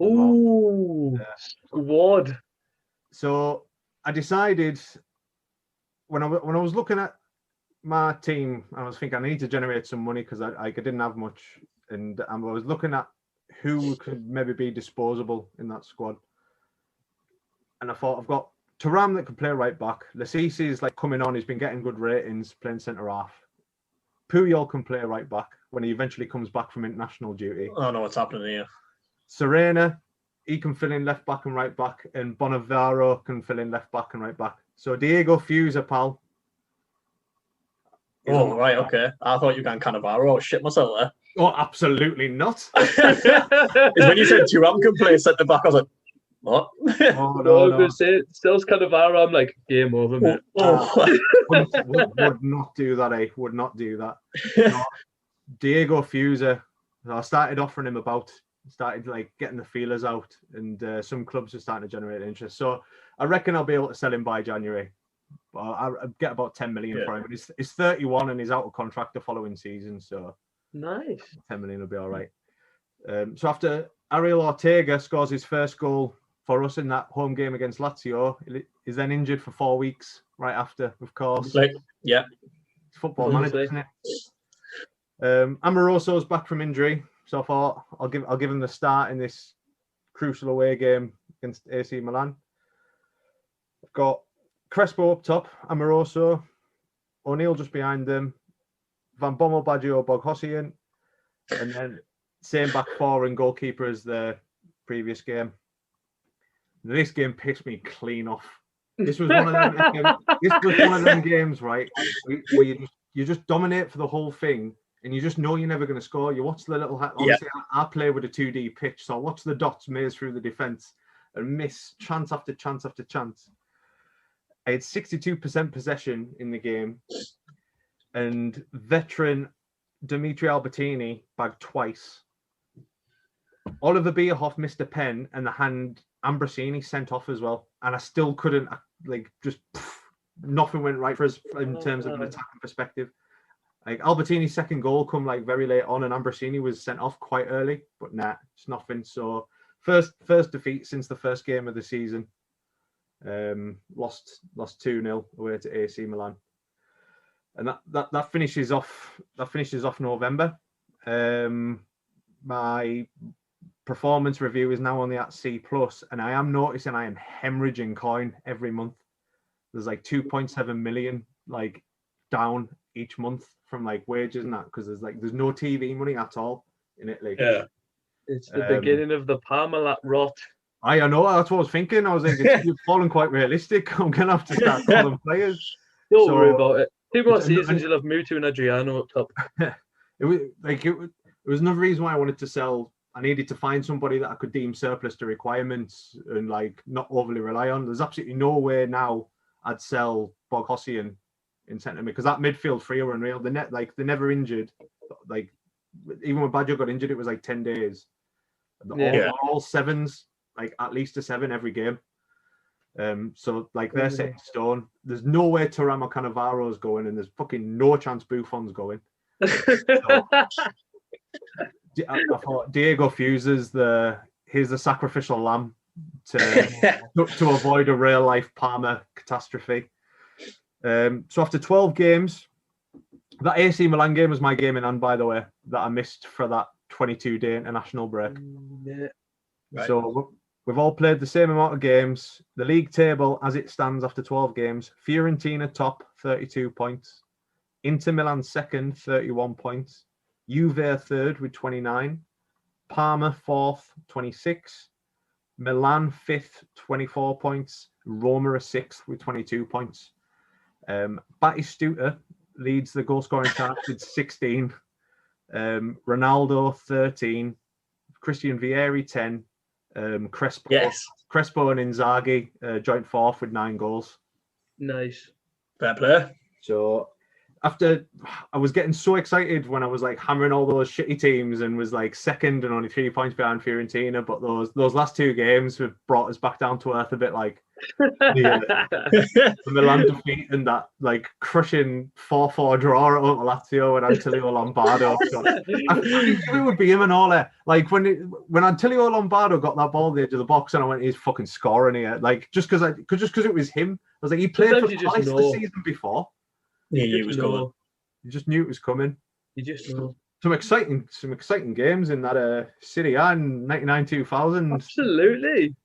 Ooh, squad. So I decided when I was looking at my team, I was thinking I need to generate some money because I didn't have much, and I was looking at who could maybe be disposable in that squad. And I thought I've got Thuram that can play right back. Lasisi is like coming on; he's been getting good ratings playing centre half. Puyol can play right back when he eventually comes back from international duty. I don't know what's happening here. Serena, he can fill in left back and right back, and Bonavaro can fill in left back and right back. So Diego Fusa, pal. Oh, right, okay. I thought you were going Cannavaro. Oh, shit myself there. Oh, absolutely not. It's when you said Thuram can play centre back, I was like, what? Oh, no. Stills Cannavaro, I'm like, game over, mate. Would not do that, Would not do that. No. Diego Fusa, I started offering him started like getting the feelers out, and some clubs are starting to generate interest. So I reckon I'll be able to sell him by January. But I'll get about 10 million for him. But he's 31 and he's out of contract the following season. So nice. 10 million will be all right. So after Ariel Ortega scores his first goal for us in that home game against Lazio, he's then injured for 4 weeks right after, of course. Yeah. It's Football Manager, isn't it? Amoroso's back from injury. So I thought I'll give him the start in this crucial away game against AC Milan. I've got Crespo up top, Amoroso, O'Neill just behind them, Van Bommel, Baggio, Boghossian, and then same back four and goalkeeper as the previous game. This game pissed me clean off. This was one of them games, right, where you just dominate for the whole thing, and you just know you're never going to score. You watch the little... Obviously, I play with a 2D pitch, so I watch the dots maze through the defence and miss chance after chance after chance. I had 62% possession in the game. and veteran Dimitri Albertini bagged twice. Oliver Bierhoff missed a pen, and the hand Ambrosini sent off as well. And I still couldn't, nothing went right for us in terms of an attacking perspective. Like Albertini's second goal come like very late on, and Ambrosini was sent off quite early, but it's nothing. So first defeat since the first game of the season. Lost 2-0 away to AC Milan, and that finishes off November. My performance review is now only at C+, and I am noticing I am hemorrhaging coin every month. There's like 2.7 million like down each month from like wages and that, because there's no TV money at all in Italy. Yeah, it's the beginning of the Parma rot. I know, that's what I was thinking. I was like, it's falling quite realistic. I'm gonna have to start calling players. Don't worry about it. 2 more seasons, you'll have Mutu and Adriano up top. It was another reason why I wanted to sell. I needed to find somebody that I could deem surplus to requirements and like not overly rely on. There's absolutely no way now I'd sell Boghosian in centre mid, because that midfield three are unreal. They're never injured. Like even when Baggio got injured, it was like 10 days. They're all sevens, like at least a 7 every game. So like they're set in stone. There's no way Thuram Cannavaro's going, and there's fucking no chance Buffon's going. So, I thought Diego Fusa's he's the sacrificial lamb to avoid a real life Parma catastrophe. So after 12 games, that AC Milan game was my game in hand, by the way, that I missed for that 22-day international break. Yeah. Right. So we've all played the same amount of games. The league table, as it stands after 12 games, Fiorentina top, 32 points. Inter Milan second, 31 points. Juve third with 29. Parma fourth, 26. Milan fifth, 24 points. Roma are sixth with 22 points. Batistuta leads the goal scoring chart with 16. Ronaldo 13. Christian Vieri 10. Crespo and Inzaghi joint fourth with 9 goals. Nice. Fair play. So after, I was getting so excited when I was like hammering all those shitty teams and was like second and only 3 points behind Fiorentina, but those last 2 games have brought us back down to earth a bit. Like the Milan defeat and that like crushing 4-4 draw at Lazio and Antonio Lombardo. I think it would be him and all that. Like when Antonio Lombardo got that ball at the edge of the box and I went, he's fucking scoring here. Like just because it was him. I was like, he played for twice the season before. Yeah, he was coming. You just knew it was coming. You just know. Some exciting games in that Serie A in 99-2000. Absolutely.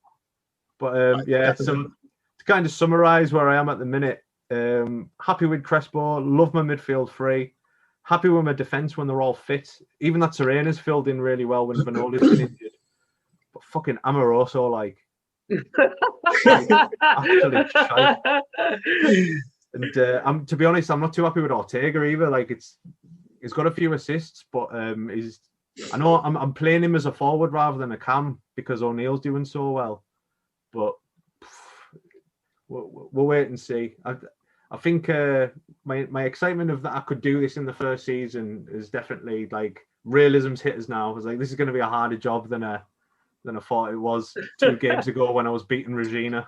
But so to kind of summarise where I am at the minute, happy with Crespo, love my midfield three, happy with my defence when they're all fit. Even that Serena's filled in really well when Vanoli's been injured. But fucking Amoroso, like actually shite. And to be honest, I'm not too happy with Ortega either. Like he's got a few assists, but I know I'm playing him as a forward rather than a cam because O'Neill's doing so well. But we'll wait and see. I think my excitement of that I could do this in the first season is definitely like realism's hit us now. I was like, this is going to be a harder job than I thought it was 2 games ago when I was beating Regina.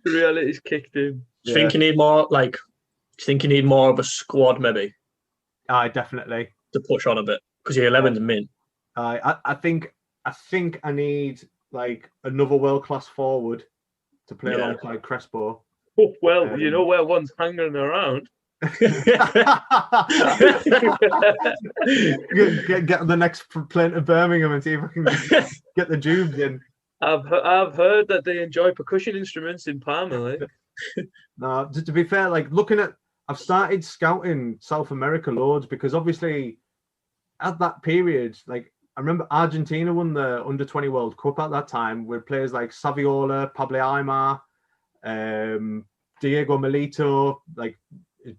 Reality's kicked in. Do you think you need more? Like, do you think you need more of a squad, maybe? Definitely to push on a bit because your 11's mint. I think I need like another world-class forward to play alongside Crespo. Oh, well, you know where one's hanging around. Get the next plane to Birmingham and see if I can get the Jubes in. I've heard that they enjoy percussion instruments in Parma. Like. No, to be fair, like I've started scouting South America loads because obviously at that period, like I remember Argentina won the Under-20 World Cup at that time with players like Saviola, Pablo Aimar, Diego Milito, like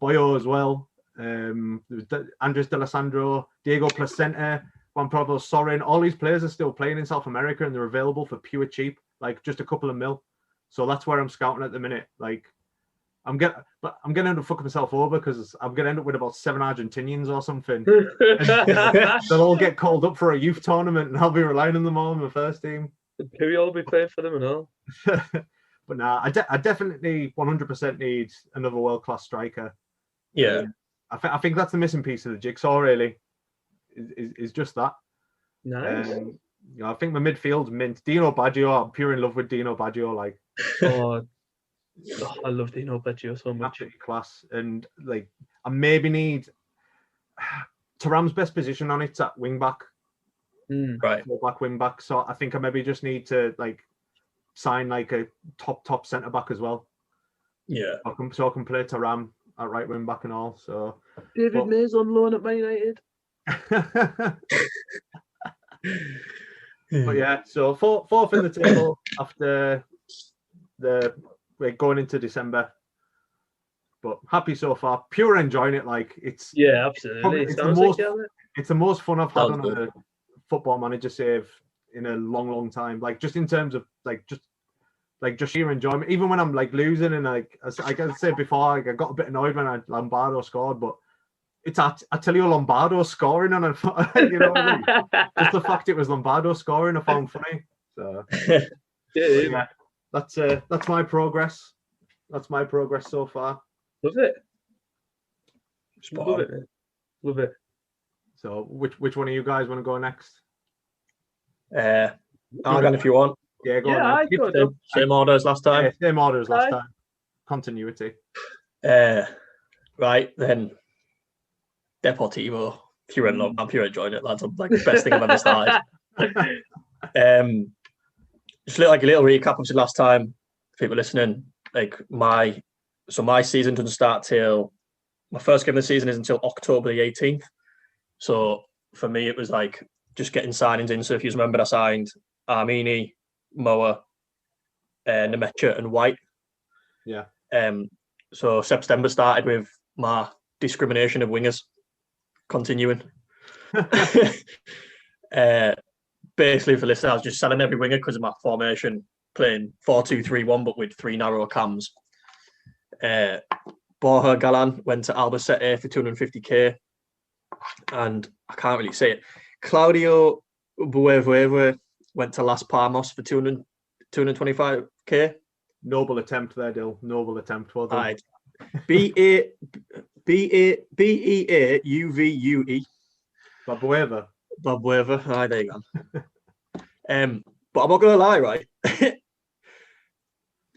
Boyo as well, Andres D'Alessandro, Diego Placenta, Juan Pablo Sorin. All these players are still playing in South America and they're available for pure cheap, like just a couple of mil. So that's where I'm scouting at the minute. Like I'm gonna end up fucking myself over because I'm gonna end up with about 7 Argentinians or something. They'll all get called up for a youth tournament, and I'll be relying on them all in my first team. Puyol will be playing for them and all. But nah, I definitely 100% need another world-class striker. Yeah. I think that's the missing piece of the jigsaw, really, is just that. Nice. I think my midfield's mint. Dino Baggio, I'm pure in love with Dino Baggio. Like, I love Dino Baggio so much. Absolutely class. And like, I maybe need Thuram's best position on it's at wing back. Right. Back wing back. So I think I maybe just need to like sign like a top centre back as well. Yeah. So I can play Thuram at right wing back and all. So David May's on loan at Man United. But yeah, so fourth in the table after we're going into December. But happy so far, pure enjoying it. Like it's absolutely. It's the most fun I've had on a Football Manager save in a long time. Like just in terms of just sheer enjoyment. Even when I'm like losing and like I said before, like, I got a bit annoyed when Lombardo scored, but it's Attilio Lombardo scoring and you know what I mean? Just the fact it was Lombardo scoring I found funny. So yeah, that's my progress. That's my progress so far. Love it. Love it. So which one of you guys want to go next? Argan, if you want. Yeah, go on. Same order as last time. Yeah, same order as last time. Continuity. Right then. Deportivo, pure in love. I'm pure enjoying it, lads. I'm like the best thing I've ever started. Just like a little recap of the last time. People listening, like my season doesn't start till my first game of the season is until October the 18th. So for me, it was like just getting signings in. So if you remember, I signed Armini, Moa, Nemecha, and White. Yeah. So September started with my discrimination of wingers continuing. Basically, for listeners, I was just selling every winger because of my formation, playing 4-2-3-1, but with 3 narrow cams. Borja Galan went to Albacete for 250k, and I can't really say it. Claudio Buevueve went to Las Palmas for 225k. Noble attempt there, Dill. Noble attempt. Well done. Right. Beauvue. Babueva. Aye, there you go. But I'm not gonna lie, right?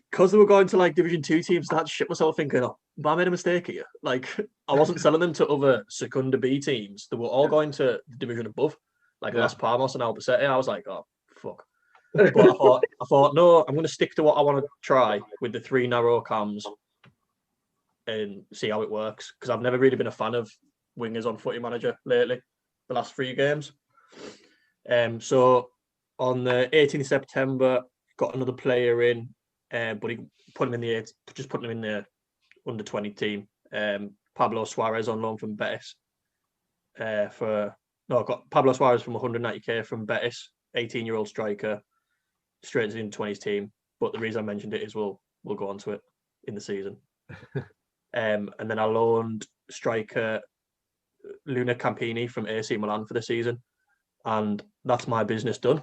Because they were going to like Division 2 teams, I had to shit myself thinking, oh, but I made a mistake here. Like I wasn't selling them to other Secunda B teams. They were all going to the division above, like Las Palmas and Albacete. I was like, oh fuck. But I thought, no, I'm gonna stick to what I want to try with the 3 narrow cams and see how it works, because I've never really been a fan of wingers on Footy Manager lately, the last 3 games. So on the 18th of September, got another player in, but he put him in the under 20 team. Pablo Suarez on loan from Betis. Got Pablo Suarez from 190k from Betis, 18-year-old striker, straight to the under 20s team. But the reason I mentioned it is we'll go on to it in the season. And then I loaned striker Luna Campini from AC Milan for the season, and that's my business done.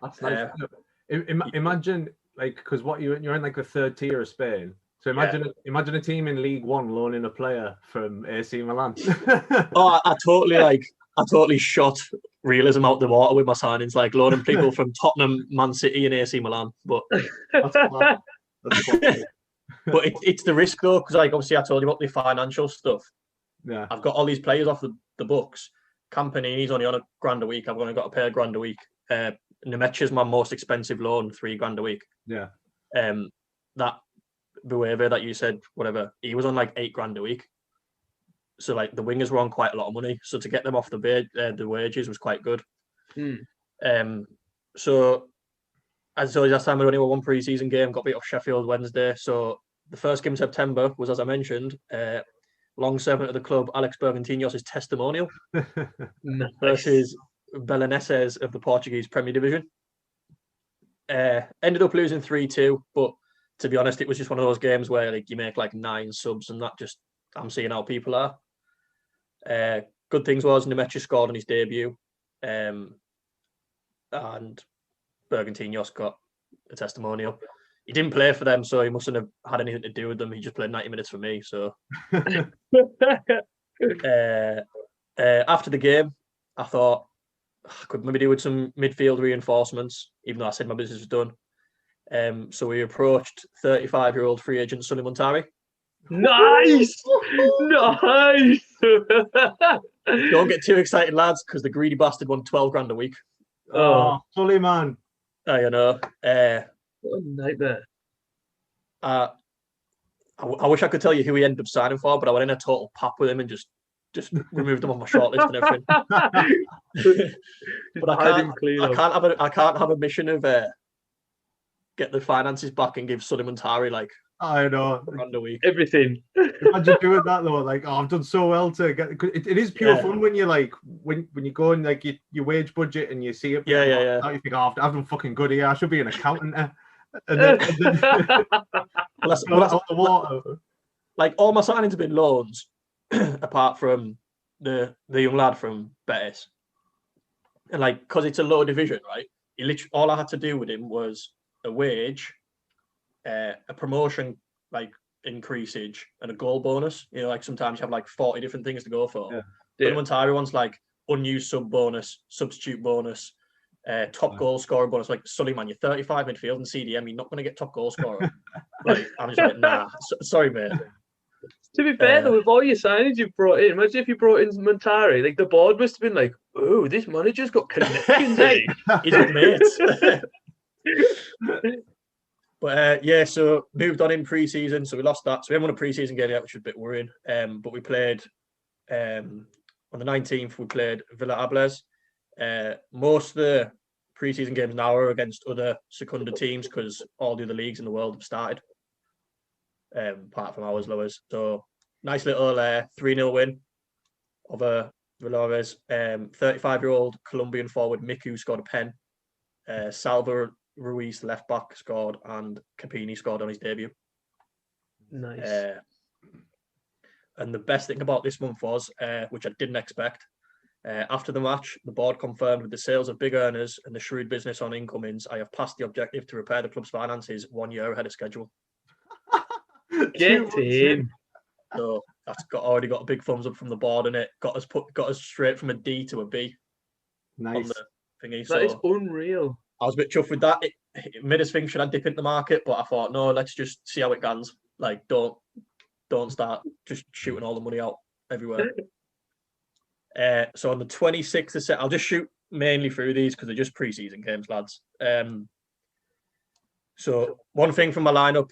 That's nice. Imagine, like, because you're in like the 3rd tier of Spain. So imagine a team in League One loaning a player from AC Milan. Oh, I totally shot realism out the water with my signings, like loaning people from Tottenham, Man City, and AC Milan. But that's but it's the risk though, because like obviously I told you about the financial stuff. Yeah, I've got all these players off the books. Campanini's only on $1,000 a week. I've only got to pay $1,000 a week. Nemecha's my most expensive loan, $3,000 a week. Yeah. That Bueva that you said, whatever, he was on like $8,000 a week. So like the wingers were on quite a lot of money. So to get them off the wages was quite good. So as always, last time we only won 1 pre-season game, got beat off Sheffield Wednesday. So the first game in September was, as I mentioned, long servant of the club, Alex Bergantinos' testimonial versus Belenenses of the Portuguese Premier Division. Ended up losing 3-2, but to be honest, it was just one of those games where like you make like 9 subs and that just I'm seeing how people are. Good things was Nemecha scored on his debut, and Bergantinos got a testimonial. He didn't play for them, so he mustn't have had anything to do with them. He just played 90 minutes for me. So after the game, I thought I could maybe do with some midfield reinforcements, even though I said my business was done. So we approached 35-year-old free agent Sonny Montari. Nice! Nice! Don't get too excited, lads, because the greedy bastard won 12 grand a week. Oh, Sully, man. You know. What a nightmare. I wish I could tell you who he ended up signing for, but I went in a total pap with him and just removed him off my shortlist and everything. But I can't have a mission of get the finances back and give Sonny Montari like I know £1 a week. Everything. Imagine doing that though. Like, oh, I've done so well to get. It is pure fun when you like when you go and like your wage budget and you see it. Yeah. You think, oh, I've done fucking good here. I should be an accountant. And then That's the water. Like all my signings have been loans, apart from the young lad from Betis. And like, because it's a low division, right? All I had to do with him was a wage, a promotion like increasage, and a goal bonus. You know, like sometimes you have like 40 different things to go for. Yeah. But Montari one's like unused sub bonus, substitute bonus, top goal scorer bonus. Like, Sully, man, you're 35 midfield and CDM, you're not going to get top goal scorer. Like, I'm just like, nah, sorry, mate. To be fair, though, with all your signings you've brought in, imagine if you brought in Montari, like the board must have been like, oh, this manager's got connections. He's a mate. But so moved on in pre-season, so we lost that. So we haven't won a pre-season game yet, which was a bit worrying. But we played on the 19th, we played Villa Ables. Most of the pre-season games now are against other Secunda teams because all the other leagues in the world have started, apart from ours, lowers. So nice little 3-0 win over Villa Ables. 35-year-old Colombian forward Miku scored a pen. Salva Ruiz, left back, scored, and Capini scored on his debut. Nice. And the best thing about this month was, which I didn't expect, after the match, the board confirmed with the sales of big earners and the shrewd business on incomings, I have passed the objective to repair the club's finances 1 year ahead of schedule. Get in. So that's already got a big thumbs up from the board, and it got us straight from a D to a B. Nice. On the thingy. That is unreal. I was a bit chuffed with that. It made us think, should I dip into the market? But I thought, no, let's just see how it goes. Like, don't start just shooting all the money out everywhere. So on the 26th of September, I'll just shoot mainly through these because they're just pre-season games, lads. So one thing from my lineup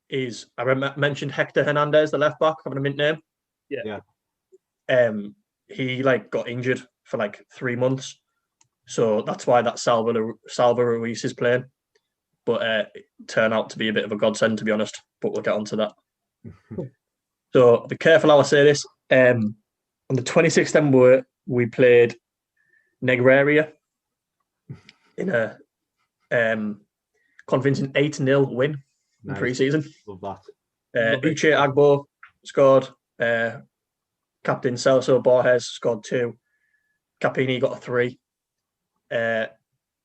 is I mentioned Hector Hernandez, the left back, having a mint name. Yeah. He like got injured for like 3 months. So that's why that Salva Ruiz is playing. But it turned out to be a bit of a godsend, to be honest. But we'll get onto that. So be careful how I say this. On the 26th of September, we played Negraria in a convincing 8-0 win in pre-season. Love that. Uche Agbo scored. Captain Celso Borges scored 2. Capini got a 3.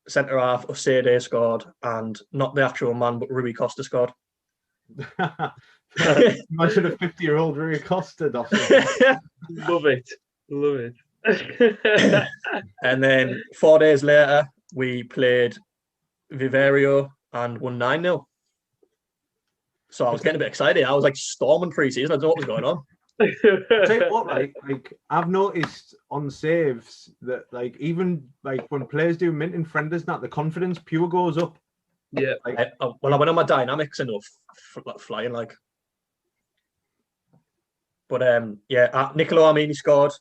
Centre half Osede scored, and not the actual man, but Rui Costa scored. Imagine a 50-year-old Rui Costa. Love it. And then 4 days later, we played Viverio and won 9-0. So I was getting a bit excited. I was like storming pre-season. I don't know what was going on. Tell you what, like I've noticed on saves that like even like when players do mint and friendlies, that the confidence pure goes up. Yeah. Like, I went on my dynamics and flying like. But Nicolo Armini scored.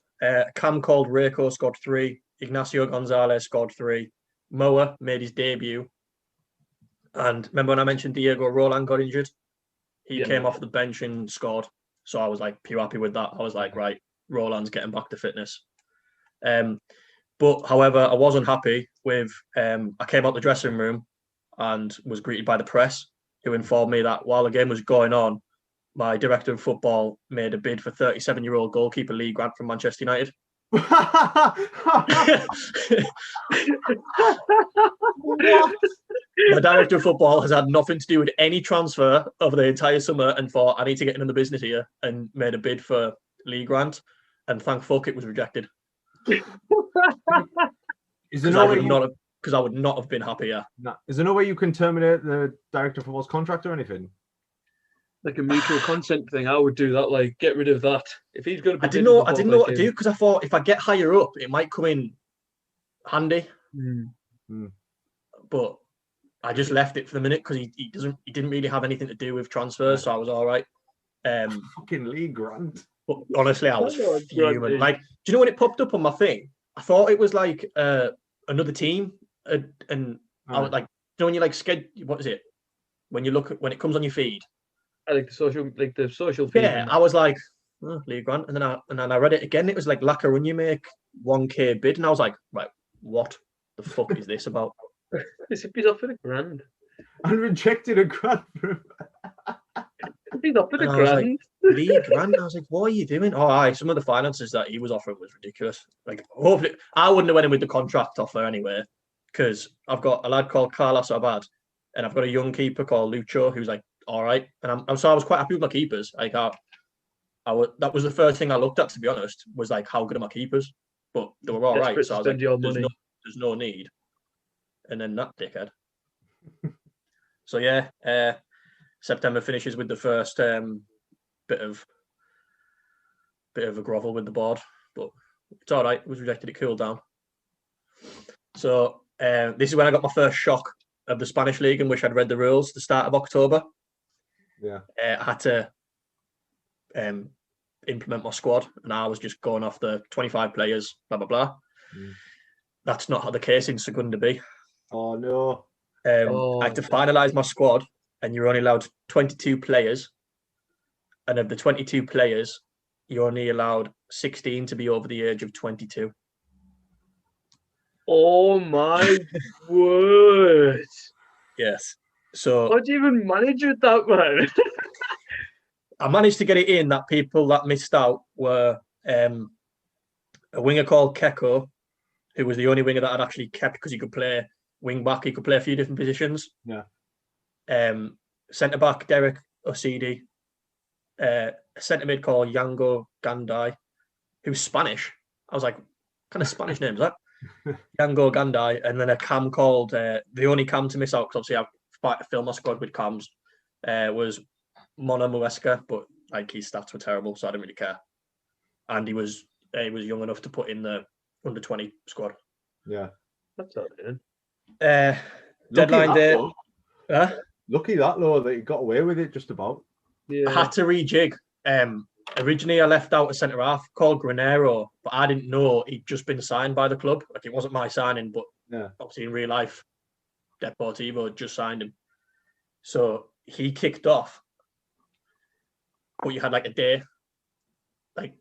Cam called Reiko scored 3. Ignacio Gonzalez scored 3. Moa made his debut. And remember when I mentioned Diego Roland got injured? He came off the bench and scored. So I was like pure happy with that. I was like, right, Roland's getting back to fitness. But however, I wasn't happy with I came out the dressing room and was greeted by the press, who informed me that while the game was going on, my director of football made a bid for 37-year-old goalkeeper Lee Grant from Manchester United. What? My director of football has had nothing to do with any transfer over the entire summer and thought, I need to get into the business here, and made a bid for Lee Grant. And thank fuck it was rejected. Is there no way because I would not have been happier. No. Is there no way you can terminate the director of football's contract or anything? Like a mutual consent thing, I would do that. Like, get rid of that. If he's going to be, I didn't know what to do because I thought if I get higher up, it might come in handy. But I just left it for the minute because he didn't really have anything to do with transfers, so I was all right. Fucking Lee Grant. But honestly, I was fuming. Like, do you know when it popped up on my thing? I thought it was like another team, and I was like, you know, when you like what is it? When it comes on your feed. I like the social feed. Yeah, I was like, oh, Lee Grant, and then I read it again. It was like Lackarunya make 1K bid, and I was like, right, what the fuck is this about? He's offered $1,000. And rejected $1,000 for He's offered $1,000. Lee Grant. I was like, what are you doing? Oh, aye, some of the finances that he was offering was ridiculous. Like, hopefully, I wouldn't have went in with the contract offer anyway, because I've got a lad called Carlos Abad, and I've got a young keeper called Lucho, who's like, all right, and I was quite happy with my keepers. Like, that was the first thing I looked at, to be honest, was like, how good are my keepers? But they were all right, so I was like, there's no need. And then that dickhead. So yeah, September finishes with the first bit of a grovel with the board, but it's all right. It was rejected. It cooled down. So this is when I got my first shock of the Spanish league, in which I'd read the rules at the start of October. Yeah, I had to implement my squad, and I was just going off the 25 players, blah blah blah. That's not how the case in Segunda B. Oh no! I had to finalise my squad, and you're only allowed 22 players, and of the 22 players, you're only allowed 16 to be over the age of 22. Oh my word! Yes. So how do you even manage with that, man? I managed to get it in that people that missed out were a winger called Keko, who was the only winger that I'd actually kept because he could play wing back. He could play a few different positions. Yeah. Centre back Derek Osidi, a centre mid called Yango Gandai, who's Spanish. I was like, what kind of Spanish name is that? Yango Gandai, and then a cam called the only cam to miss out, because obviously I filled my squad with cams, was Mona Muesca, but like his stats were terrible, so I didn't really care. And he was young enough to put in the under 20 squad. Yeah, that's all right. Deadline day. Lucky that though that he got away with it just about. Yeah. I had to rejig. Originally, I left out a centre half called Granero, but I didn't know he'd just been signed by the club. Like, it wasn't my signing, but obviously in real life, Deportivo had just signed him. So he kicked off, but you had like a day. Like,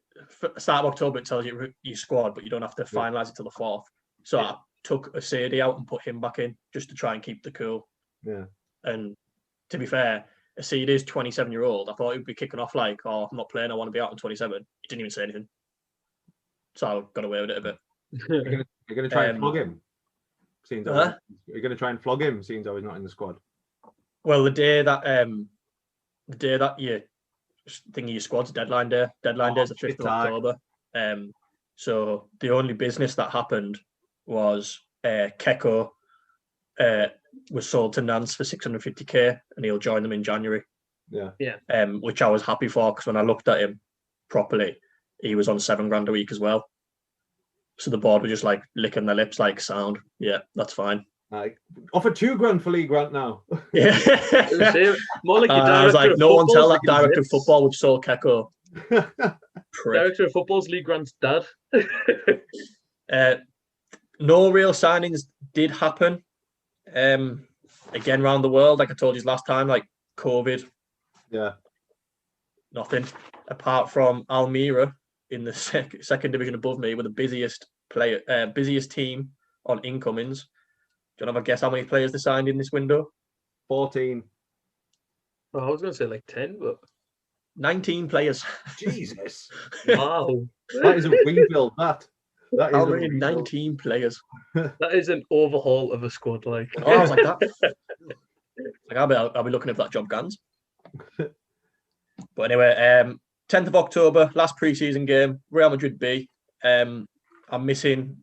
start of October, it tells you your squad, but you don't have to finalise it till the 4th. So I took Asadi out and put him back in just to try and keep the cool. Yeah. And to be fair, Asadi is 27-year-old. I thought he would be kicking off like, oh, I'm not playing, I want to be out on 27. He didn't even say anything. So I got away with it a bit. You're going to try and flog him? You're going to try and flog him, seeing how he's not in the squad? Well, the day that you think of your squad's deadline day. Deadline day is the 5th of October. So the only business that happened was Keko was sold to Nantes for 650k, and he'll join them in January. Yeah. Which I was happy for, because when I looked at him properly, he was on $7,000 a week as well. So the board were just like licking their lips, like, sound. Yeah, that's fine. Offer $2,000 for Lee Grant now. Yeah. More like I was like, no one tell that director of football we've sold Keko. Director of football's Lee Grant's dad. No real signings did happen. Again, around the world, like I told you last time, like COVID. Yeah. Nothing apart from Almira in the second division above me, with the busiest team on incomings. you want to have a guess how many players they signed in this window? 14. Well, I was going to say like 10, but 19 players. Jesus. wow. That is a rebuild, that. That is How a many? rebuild. 19 players. That is an overhaul of a squad. Like, Oh, I was like that. Like I'll be looking if that job guns. But anyway, 10th of October, last pre-season game, Real Madrid B. I'm missing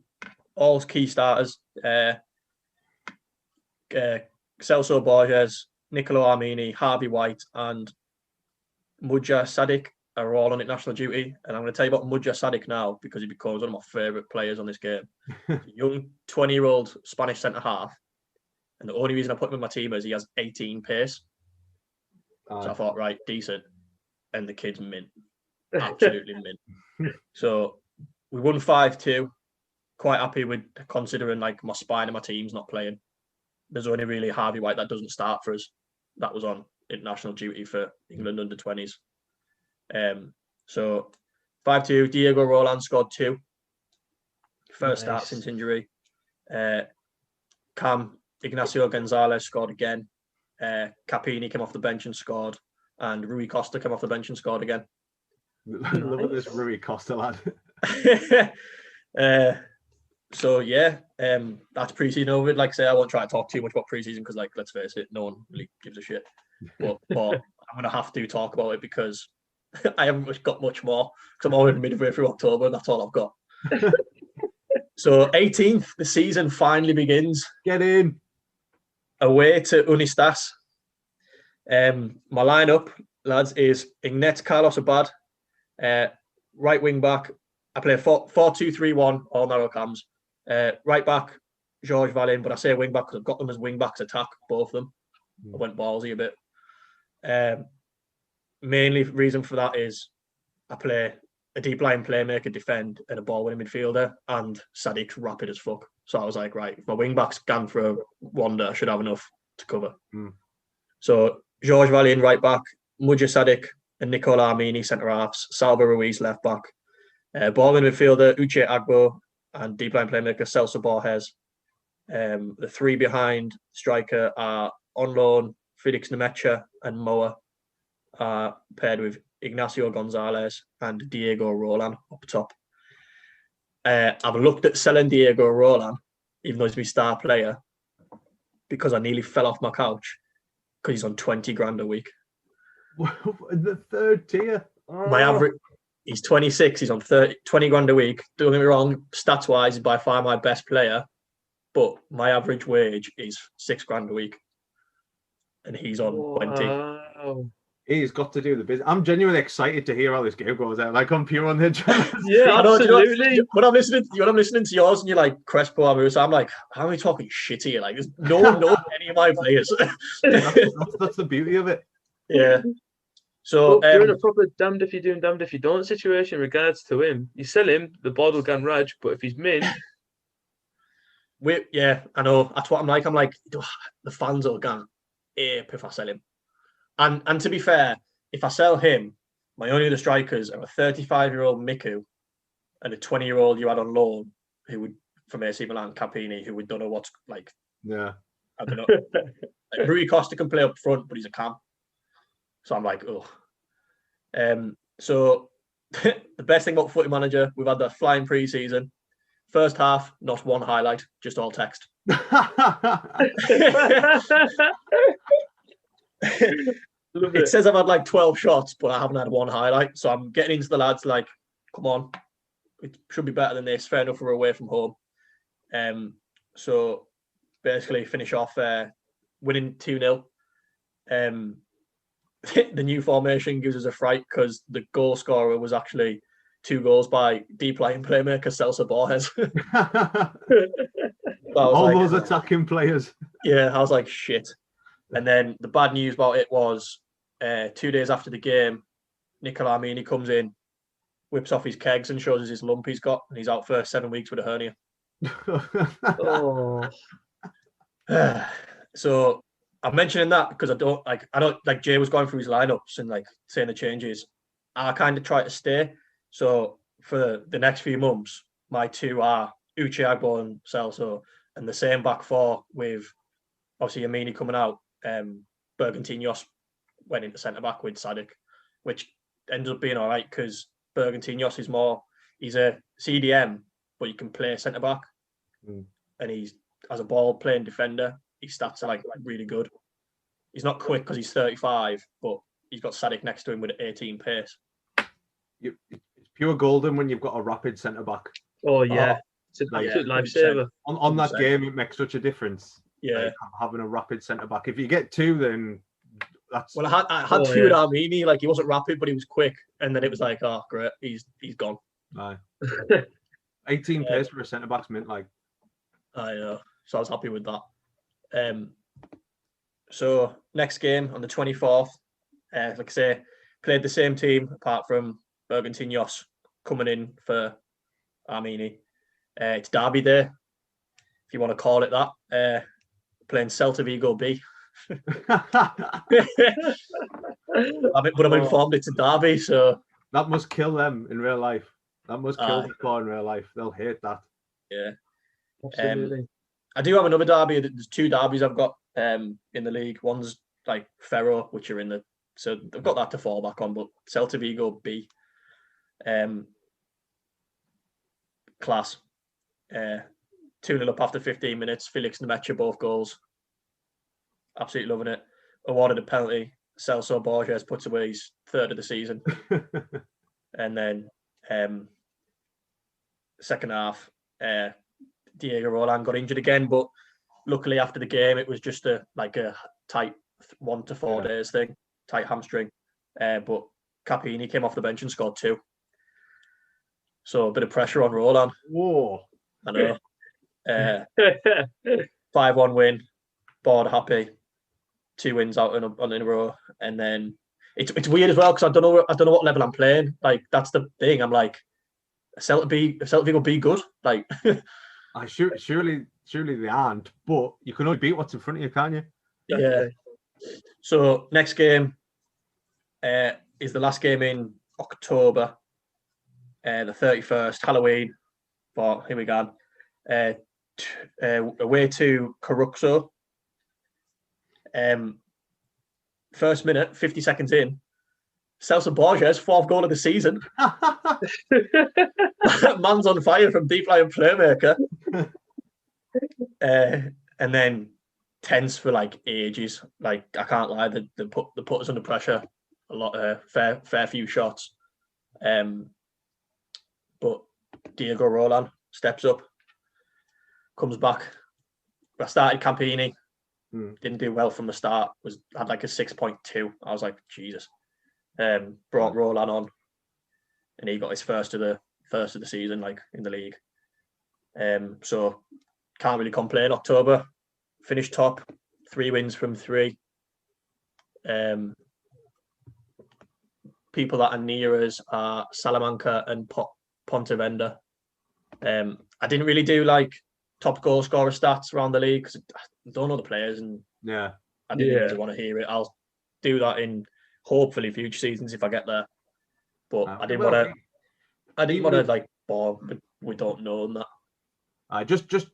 all key starters. Celso Borges, Nicolo Armini, Harvey White, and Mudja Sadiq are all on international duty. And I'm going to tell you about Mudja Sadiq now because he becomes one of my favourite players on this game. He's a young 20-year-old Spanish centre-half. And the only reason I put him in my team is he has 18 pace. So I thought, right, decent. And the kid's mint. Absolutely mint. So we won 5-2. Quite happy with considering like my spine of my team's not playing. There's only really Harvey White that doesn't start for us. That was on international duty for England under 20s. So 5-2, Diego Roland scored 2. First start since injury. Cam Ignacio Gonzalez scored again. Capini came off the bench and scored. And Rui Costa came off the bench and scored again. Look at this Rui Costa lad. So yeah, that's pre-season over. Like I say, I won't try to talk too much about pre-season because, like, let's face it, no one really gives a shit. But I'm gonna have to talk about it because I haven't got much more because I'm already midway through October and that's all I've got. So 18th, the season finally begins. Get in. Away to Unistas. My lineup, lads, is Ignet Carlos Abad, right wing back. I play 4-2-3-1, all narrow cams. Right back, George Valin, but I say wing back because I've got them as wing backs attack, both of them. I went ballsy a bit. Mainly reason for that is I play a deep line playmaker, defend, and a ball winning midfielder, and Sadiq's rapid as fuck. So I was like, right, if my wing backs can for a wonder, I should have enough to cover. So George Valin, right back, Mudja Sadiq and Nicola Armini, centre halves, Salva Ruiz, left back, ball winning midfielder, Uche Agbo, and deep line playmaker, Celso Borges. The three behind striker are on loan, Felix Nemecha and Moa, paired with Ignacio Gonzalez and Diego Roland up top. I've looked at selling Diego Roland, even though he's my star player, because I nearly fell off my couch because he's on 20 grand a week. The third tier. Oh. My average, he's 26, he's on 20 grand a week. Don't get me wrong, stats wise, he's by far my best player, but my average wage is 6 grand a week. And he's on 20. He's got to do the business. I'm genuinely excited to hear how this game goes out. Like, I'm pure on the Yeah, absolutely. You know, when I'm listening to yours and you're like Crespo, I'm like, how are we talking shit here? Like, there's no one knows any of my players. that's the beauty of it. Yeah. So you're in a proper damned if you do and damned if you don't situation in regards to him. You sell him, the bottle can Raj, but if he's mint, yeah, I know. That's what I'm like. I'm like, the fans will go ape if I sell him. And to be fair, if I sell him, my only other strikers are a 35-year-old Miku and a 20-year-old you had on loan who would from AC Milan, Capini, who we don't know what's like. Yeah. I don't know. Like, Rui Costa can play up front, but he's a cam. So I'm like, oh. So the best thing about Footy Manager, we've had the flying pre-season. First half, not one highlight, just all text. It says I've had like 12 shots, but I haven't had one highlight. So I'm getting into the lads like, come on, it should be better than this. Fair enough, we're away from home. So basically finish off winning 2-0. The new formation gives us a fright because the goal scorer was actually 2 goals by deep line playmaker Celso Borges. All those attacking players. Yeah, I was like, shit. And then the bad news about it was 2 days after the game, Nicola Armini comes in, whips off his kegs and shows us his lump he's got, and he's out for 7 weeks with a hernia. So I'm mentioning that because I don't like Jay was going through his lineups and like saying the changes. I kind of try to stay. So for the next few months, my two are Uche Agbo and Celso, and the same back four with obviously Amini coming out. Bergantinos went into centre back with Sadik, which ended up being all right because Bergantinos is he's a CDM, but he can play centre back, and he's as a ball playing defender. His stats are like really good. He's not quick because he's 35, but he's got Sadik next to him with 18 pace. It's pure golden when you've got a rapid centre back. Oh yeah, it's an absolute lifesaver. On that game, it makes such a difference. Yeah, like, having a rapid centre back. If you get two, then that's. Well, I had two with Armini. Like he wasn't rapid, but he was quick, and then it was like, oh great, he's gone. Aye. 18 pace for a centre back's mint. Like, I know. So I was happy with that. So next game on the 24th, like I say, played the same team apart from Bergantinos coming in for Armini. It's Derby Day, if you want to call it that. Playing Celta Vigo B. But I'm informed it's a derby, so that must kill them in real life. That must kill the core in real life. They'll hate that. Yeah, absolutely. I do have another derby. There's two derbies I've got in the league. One's like Ferro, which are in the, so I've got that to fall back on. But Celta Vigo B, class. 2-0 up after 15 minutes. Felix Nemecha both goals. Absolutely loving it. Awarded a penalty. Celso Borges puts away his third of the season. And then second half, Diego Roland got injured again, but luckily after the game it was just a tight 1 to 4 days thing, tight hamstring. But Capini came off the bench and scored 2. So a bit of pressure on Roland. Whoa. I know. 5-1 win. Board happy. 2 wins out in a row, and then it's weird as well because I don't know what level I'm playing. Like that's the thing. I'm like, Celta Vigo be good. Like, surely they aren't. But you can only beat what's in front of you, can't you? Yeah. So next game is the last game in October, the 31st, Halloween. But here we go. Away to Caruxo. First minute, 50 seconds in, Celso Borges, 4th goal of the season. Man's on fire from deep line playmaker. And then tense for like ages. Like I can't lie, they put us under pressure a lot. Fair few shots. But Diego Roland steps up, comes back. I started Campini. Didn't do well from the start. Had like a 6.2. I was like, Jesus. Brought Roland on, and he got his first of the season, like in the league. So can't really complain. October finished top, 3 wins from 3. People that are near us are Salamanca and Pontevedra. I didn't really do like top goal scorer stats around the league because I don't know the players, and I didn't really want to hear it. I'll do that in hopefully future seasons if I get there. But I didn't want to like bore, but we don't know that. Just as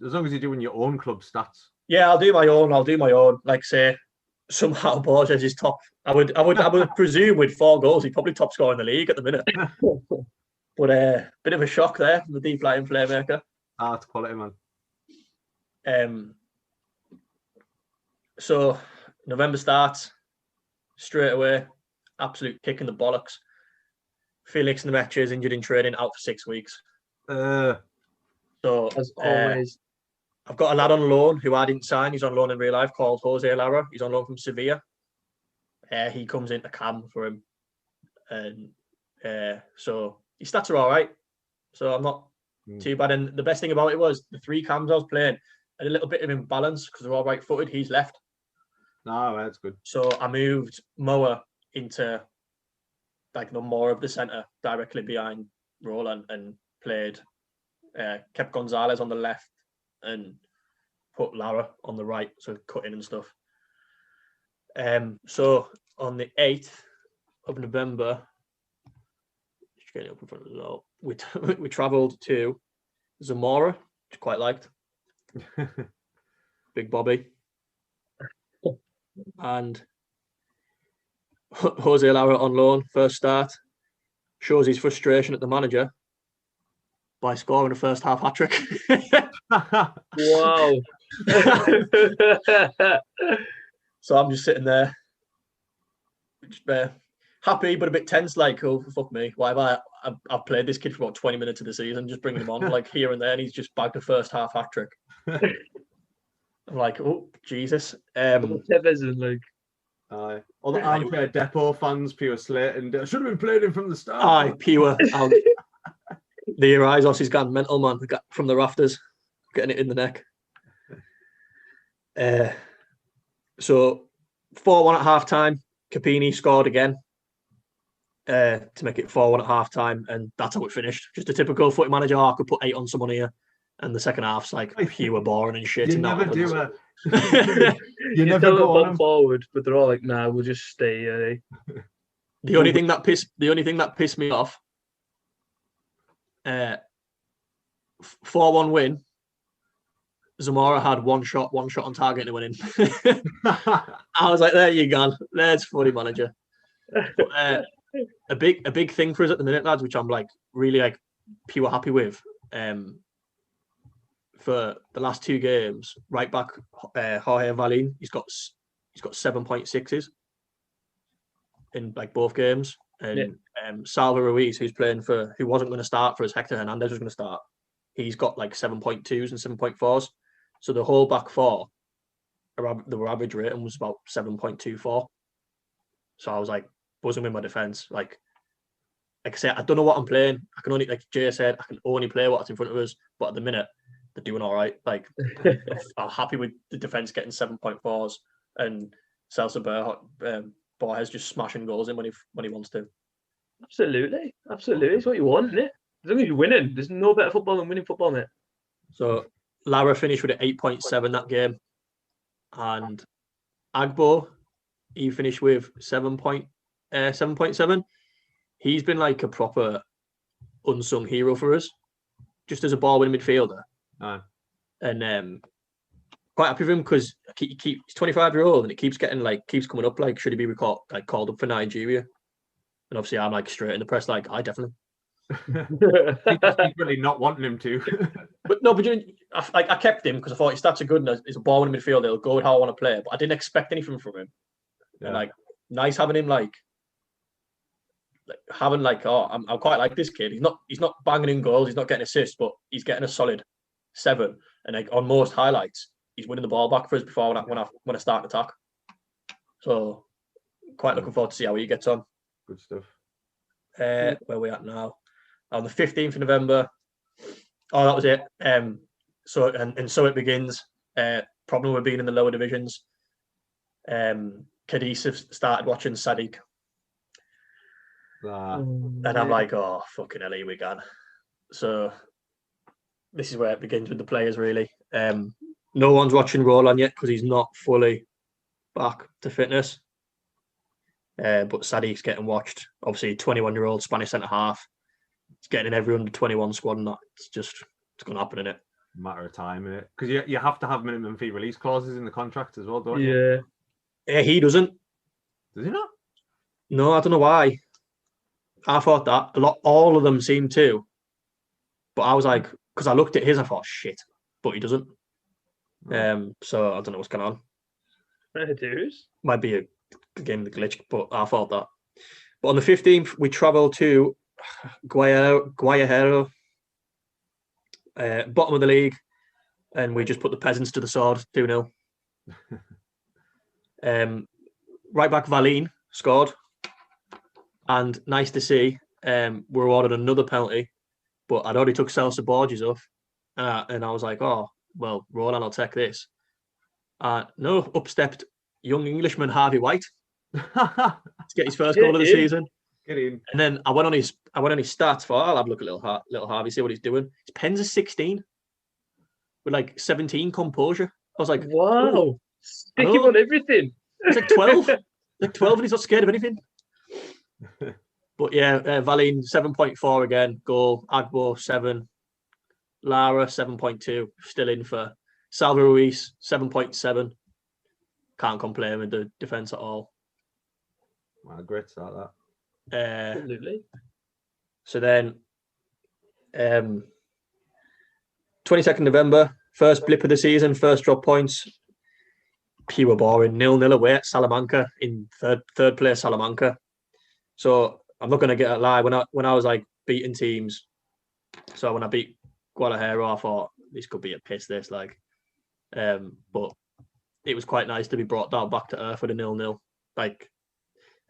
long as you're doing your own club stats. Yeah, I'll do my own. Like say somehow Borges is top. I would presume with 4 goals he'd probably top scorer in the league at the minute. But bit of a shock there from the deep lying playmaker. That's quality, man. So November starts straight away. Absolute kick in the bollocks. Felix Nemecha is injured in training, out for 6 weeks. So as always, I've got a lad on loan who I didn't sign. He's on loan in real life called Jose Lara. He's on loan from Sevilla. He comes into cam for him, and so his stats are all right. So I'm not too bad. And the best thing about it was the 3 cams I was playing had a little bit of imbalance because they're all right-footed. He's left. No, that's good. So I moved Moa into like the more of the centre, directly behind Roland, and played, kept Gonzalez on the left and put Lara on the right, so cutting and stuff. So on the 8th of November, just getting up in front of the note, we travelled to Zamora, which I quite liked. Big Bobby. And Jose Lara on loan, first start, shows his frustration at the manager by scoring a first half hat-trick. Wow. So I'm just sitting there, happy but a bit tense, like, oh, fuck me. Why have I've played this kid for about 20 minutes of the season, just bringing him on like here and there, and he's just bagged a first half hat-trick. I'm like, oh, Jesus. Tevez is like... All the armchair depot fans, pure slate, and should have been playing him from the start. Aye, pure. The Irizos is gone mental, man. From the rafters, getting it in the neck. So 4-1 at half time. Capini scored again to make it 4-1 at half time, and that's how it finished. Just a typical footy manager. I could put 8 on someone here, and the second half's like pure boring and shit. You never do it. You never go on forward, but they're all like, "Nah, we'll just stay." The only thing that pissed me off, 4-1 win. Zamora had one shot on target to win in. I was like, there you go. There's footy manager. But, a big thing for us at the minute, lads, which I'm like really like pure happy with. For the last 2 games, right back Jorge Valin, he's got 7.6s in like both games, and Salva Ruiz, who wasn't going to start for us, Hector Hernandez was going to start. He's got like 7.2s and 7.4s. So the whole back four, the average rating was about 7.24. So I was like buzzing with my defense. Like I said, I don't know what I'm playing. I can only, like Jay said, I can only play what's in front of us. But at the minute, they're doing all right. Like I'm happy with the defense getting 7.4s and Celso Borges just smashing goals in when he wants to. Absolutely. It's what you want, isn't it? As long as you're winning, there's no better football than winning football, mate. So Lara finished with an 8.7 that game, and Agbo, he finished with 7.7. He's been like a proper unsung hero for us, just as a ball-winning midfielder. And quite happy with him because he's 25-year-old and it keeps coming up like, should he be called up for Nigeria? And obviously I'm like straight in the press, like, I definitely. He's really not wanting him to. But I kept him because I thought his stats are good and he's a ball winning midfielder. He'll go with how I want to play. But I didn't expect anything from him. Yeah. And like, nice having him I quite like this kid. He's not banging in goals. He's not getting assists, but he's getting a solid 7. And like on most highlights, he's winning the ball back for us before when I start an attack. So quite looking forward to see how he gets on. Good stuff. Where are we at now? On the 15th of November. Oh, that was it. So it begins. Problem with being in the lower divisions. Cadiz have started watching Sadiq. And I'm like, oh, fucking hell, here we go. So this is where it begins with the players, really. No one's watching Roland yet because he's not fully back to fitness. But Sadiq's getting watched. Obviously, 21-year-old Spanish centre-half. He's getting in every under-21 squad, and it's going to happen, innit? Matter of time, innit? Because you have to have minimum fee release clauses in the contract as well, don't you? Yeah, he doesn't. Does he not? No, I don't know why. I thought that. All of them seem to. But I was like, because I looked at his, I thought, shit. But he doesn't. So I don't know what's going on. Might be a game of the glitch, but I thought that. But on the 15th, we travel to Guayajero, bottom of the league, and we just put the peasants to the sword, 2-0. Right back Valin scored, and nice to see. We're awarded another penalty, but I'd already took Celso Borges off, and I was like, oh, well, Roland, I'll take this. No, upstepped young Englishman Harvey White to get his first goal of the season. Get in. And then I went on his stats for. I'll have a look at little Harvey, see what he's doing. His pens are 16 with like 17 composure. I was like, wow, oh, stick him on everything. It's like 12, and he's not scared of anything. But yeah, Valin 7.4 again, goal. Agbo 7, Lara 7.2, still in for Salva Ruiz, 7.7. Can't complain with the defence at all. Wow, great start that. Absolutely. So then, 22nd November, first blip of the season, first drop points. Pure boring, 0-0 away at Salamanca in third place Salamanca. So I'm not going to get a lie. When I was like beating teams, so when I beat Guadalajara, I thought this could be a piss. This but it was quite nice to be brought down back to earth with a 0-0. Like,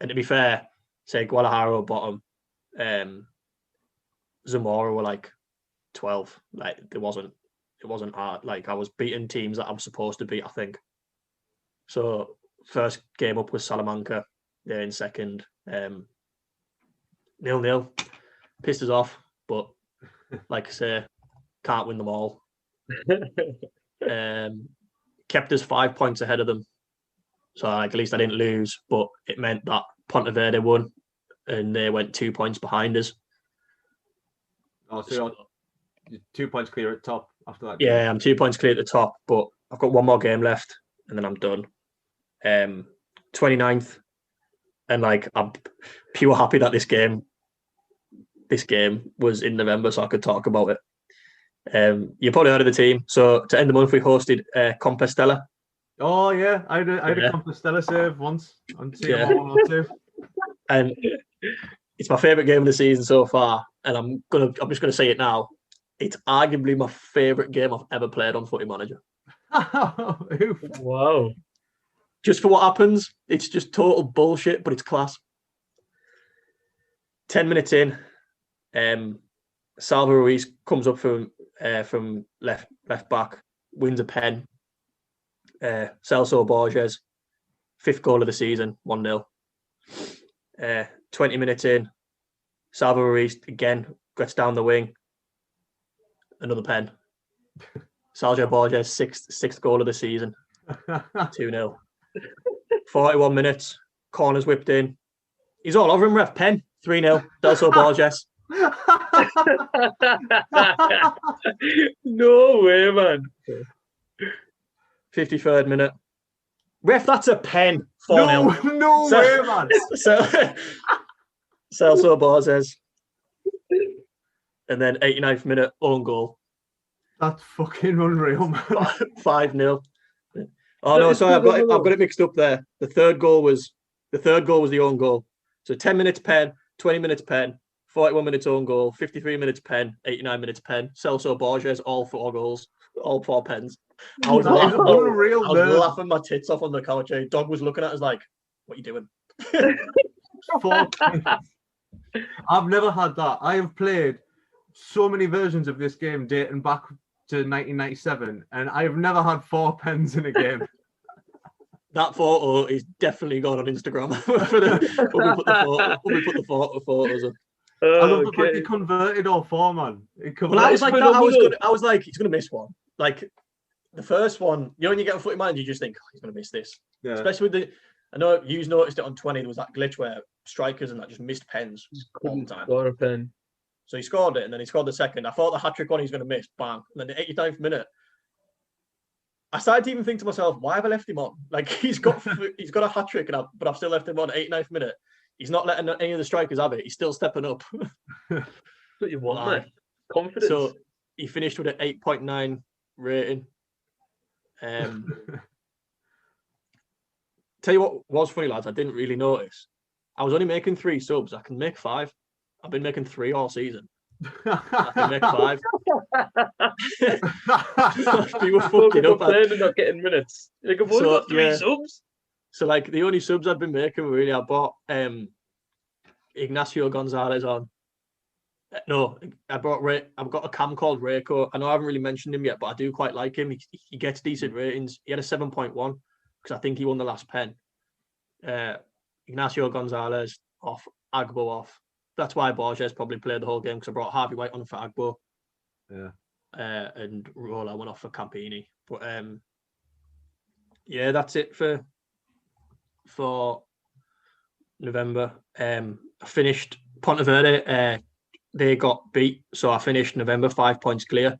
and to be fair, say Guadalajara were bottom, Zamora were like 12. Like it wasn't hard. Like I was beating teams that I'm supposed to beat, I think. So first game up was Salamanca. They're in second. 0-0. Pissed us off, but like I say, can't win them all. Kept us 5 points ahead of them. So like at least I didn't lose, but it meant that Ponteverde won and they went 2 points behind us. Oh, so you're 2 points clear at top after that game. Yeah, I'm 2 points clear at the top, but I've got one more game left and then I'm done. 29th, and like I'm pure happy that this game was in November so I could talk about it. You probably heard of the team. So to end the month, we hosted Compostela. Oh yeah, I had a Compostela save once on TM 102. And it's my favourite game of the season so far. And I'm just gonna say it now. It's arguably my favourite game I've ever played on Footy Manager. Wow. Just for what happens, it's just total bullshit, but it's class. 10 minutes in, Salva Ruiz comes up from left back, wins a pen. Celso Borges, 5th goal of the season, 1-0. 20 minutes in, Salva Ruiz again gets down the wing, another pen. Sergio Borges, sixth goal of the season, 2-0. 41 minutes, corners whipped in. He's all over him, ref. Pen, 3-0. Celso Borges. No way, man. 53rd minute. Ref, that's a pen. 4-0. No way, man. Celso Borges. And then 89th minute, own goal. That's fucking unreal, man. 5-0. Oh no, sorry, I've got it mixed up there. The third goal was the own goal. So 10 minutes pen, 20 minutes pen, 41 minutes own goal, 53 minutes pen, 89 minutes pen. Celso Borges, all 4 goals, all 4 pens. I was laughing my tits off on the couch. Dog was looking at us like, "What are you doing?" 4 pens. I've never had that. I have played so many versions of this game dating back to 1997, and I have never had 4 pens in a game. That photo is definitely gone on Instagram. when we put the photos up. I love the fact he converted all 4, man. Well, I was like, he's gonna miss one. Like the first one, when you get a Footy Manager, you just think, he's gonna miss this. Yeah. Especially with I know you've noticed it on 20. There was that glitch where strikers and that just missed pens all the time. Score a pen. So he scored it, and then he scored the second. I thought the hat-trick one he was going to miss, bang. And then the 89th minute, I started to even think to myself, why have I left him on? Like, he's got a hat-trick, but I've still left him on 89th minute. He's not letting any of the strikers have it. He's still stepping up. What you want, man. Confidence. So he finished with an 8.9 rating. Tell you what was funny, lads, I didn't really notice. I was only making 3 subs. I can make 5. I've been making 3 all season. I can make 5. People fucking up. And not getting minutes. Like, I've only got 3 subs. So, like, the only subs I've been making were really, I bought Ignacio Gonzalez on. No, I've got a cam called Reiko. I know I haven't really mentioned him yet, but I do quite like him. He gets decent ratings. He had a 7.1 because I think he won the last pen. Ignacio Gonzalez off, Agbo off. That's why Borges probably played the whole game, because I brought Harvey White on for Agbo. Yeah. And Rolla went off for Campini. But yeah, that's it for November. I finished Ponteverde. They got beat, so I finished November 5 points clear.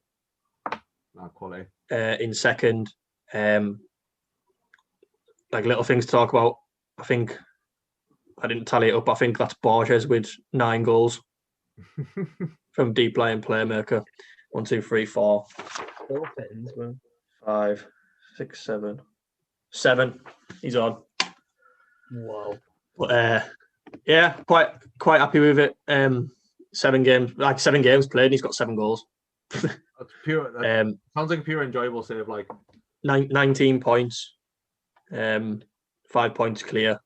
Quality. In second. Like little things to talk about. I think I didn't tally it up. I think that's Borges with 9 goals from deep lying playmaker. 1, 2, 3, 4, 5, 6, 7. 7. He's on. Wow. But yeah, quite happy with it. 7 games played, and he's got 7 goals. That's pure. That sounds like a pure enjoyable save. Like 19 points, 5 points clear.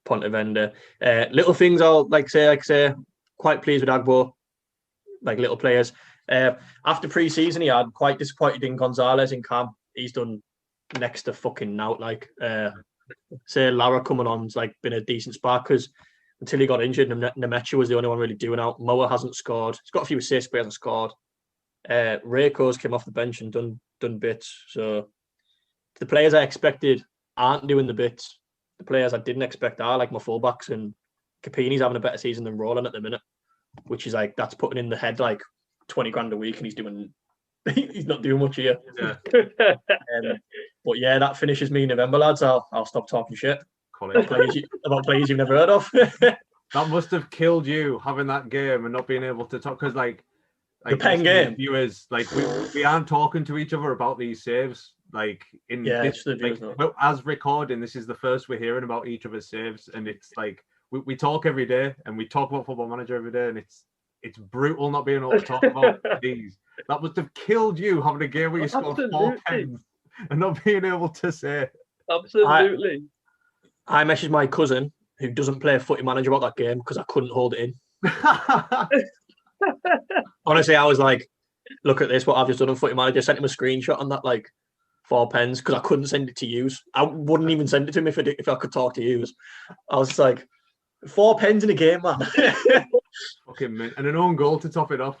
Pontevender. Little things I'll say. Quite pleased with Agbo. Like little players. After pre-season, he had quite disappointed in Gonzalez in camp. He's done next to fucking nout. Like say Lara coming on's like been a decent spark because until he got injured, Nemecha was the only one really doing out. Moa hasn't scored. He's got a few assists, but he hasn't scored. Reiko's came off the bench and done bits. So the players I expected aren't doing the bits. The players I didn't expect are like my fullbacks, and Capini's having a better season than Roland at the minute, which is like that's putting in the head like 20 grand a week, and he's not doing much here. Yeah. But yeah, that finishes me in November, lads. I'll stop talking shit about players you've never heard of. That must have killed you having that game and not being able to talk because like the pen game viewers like we aren't talking to each other about these saves. Like as recording, this is the first we're hearing about each other's saves, and it's like we talk every day and we talk about Football Manager every day, and it's brutal not being able to talk about these. That must have killed you having a game where you scored 4 pens and not being able to say. Absolutely. I messaged my cousin who doesn't play Footy Manager about that game because I couldn't hold it in. Honestly, I was like, look at this, what I've just done on Footy Manager. I sent him a screenshot on that like 4 pens because I couldn't send it to use. I wouldn't even send it to him if I could talk to use. I was just like, 4 pens in a game, man. Fucking mint. And an own goal to top it off.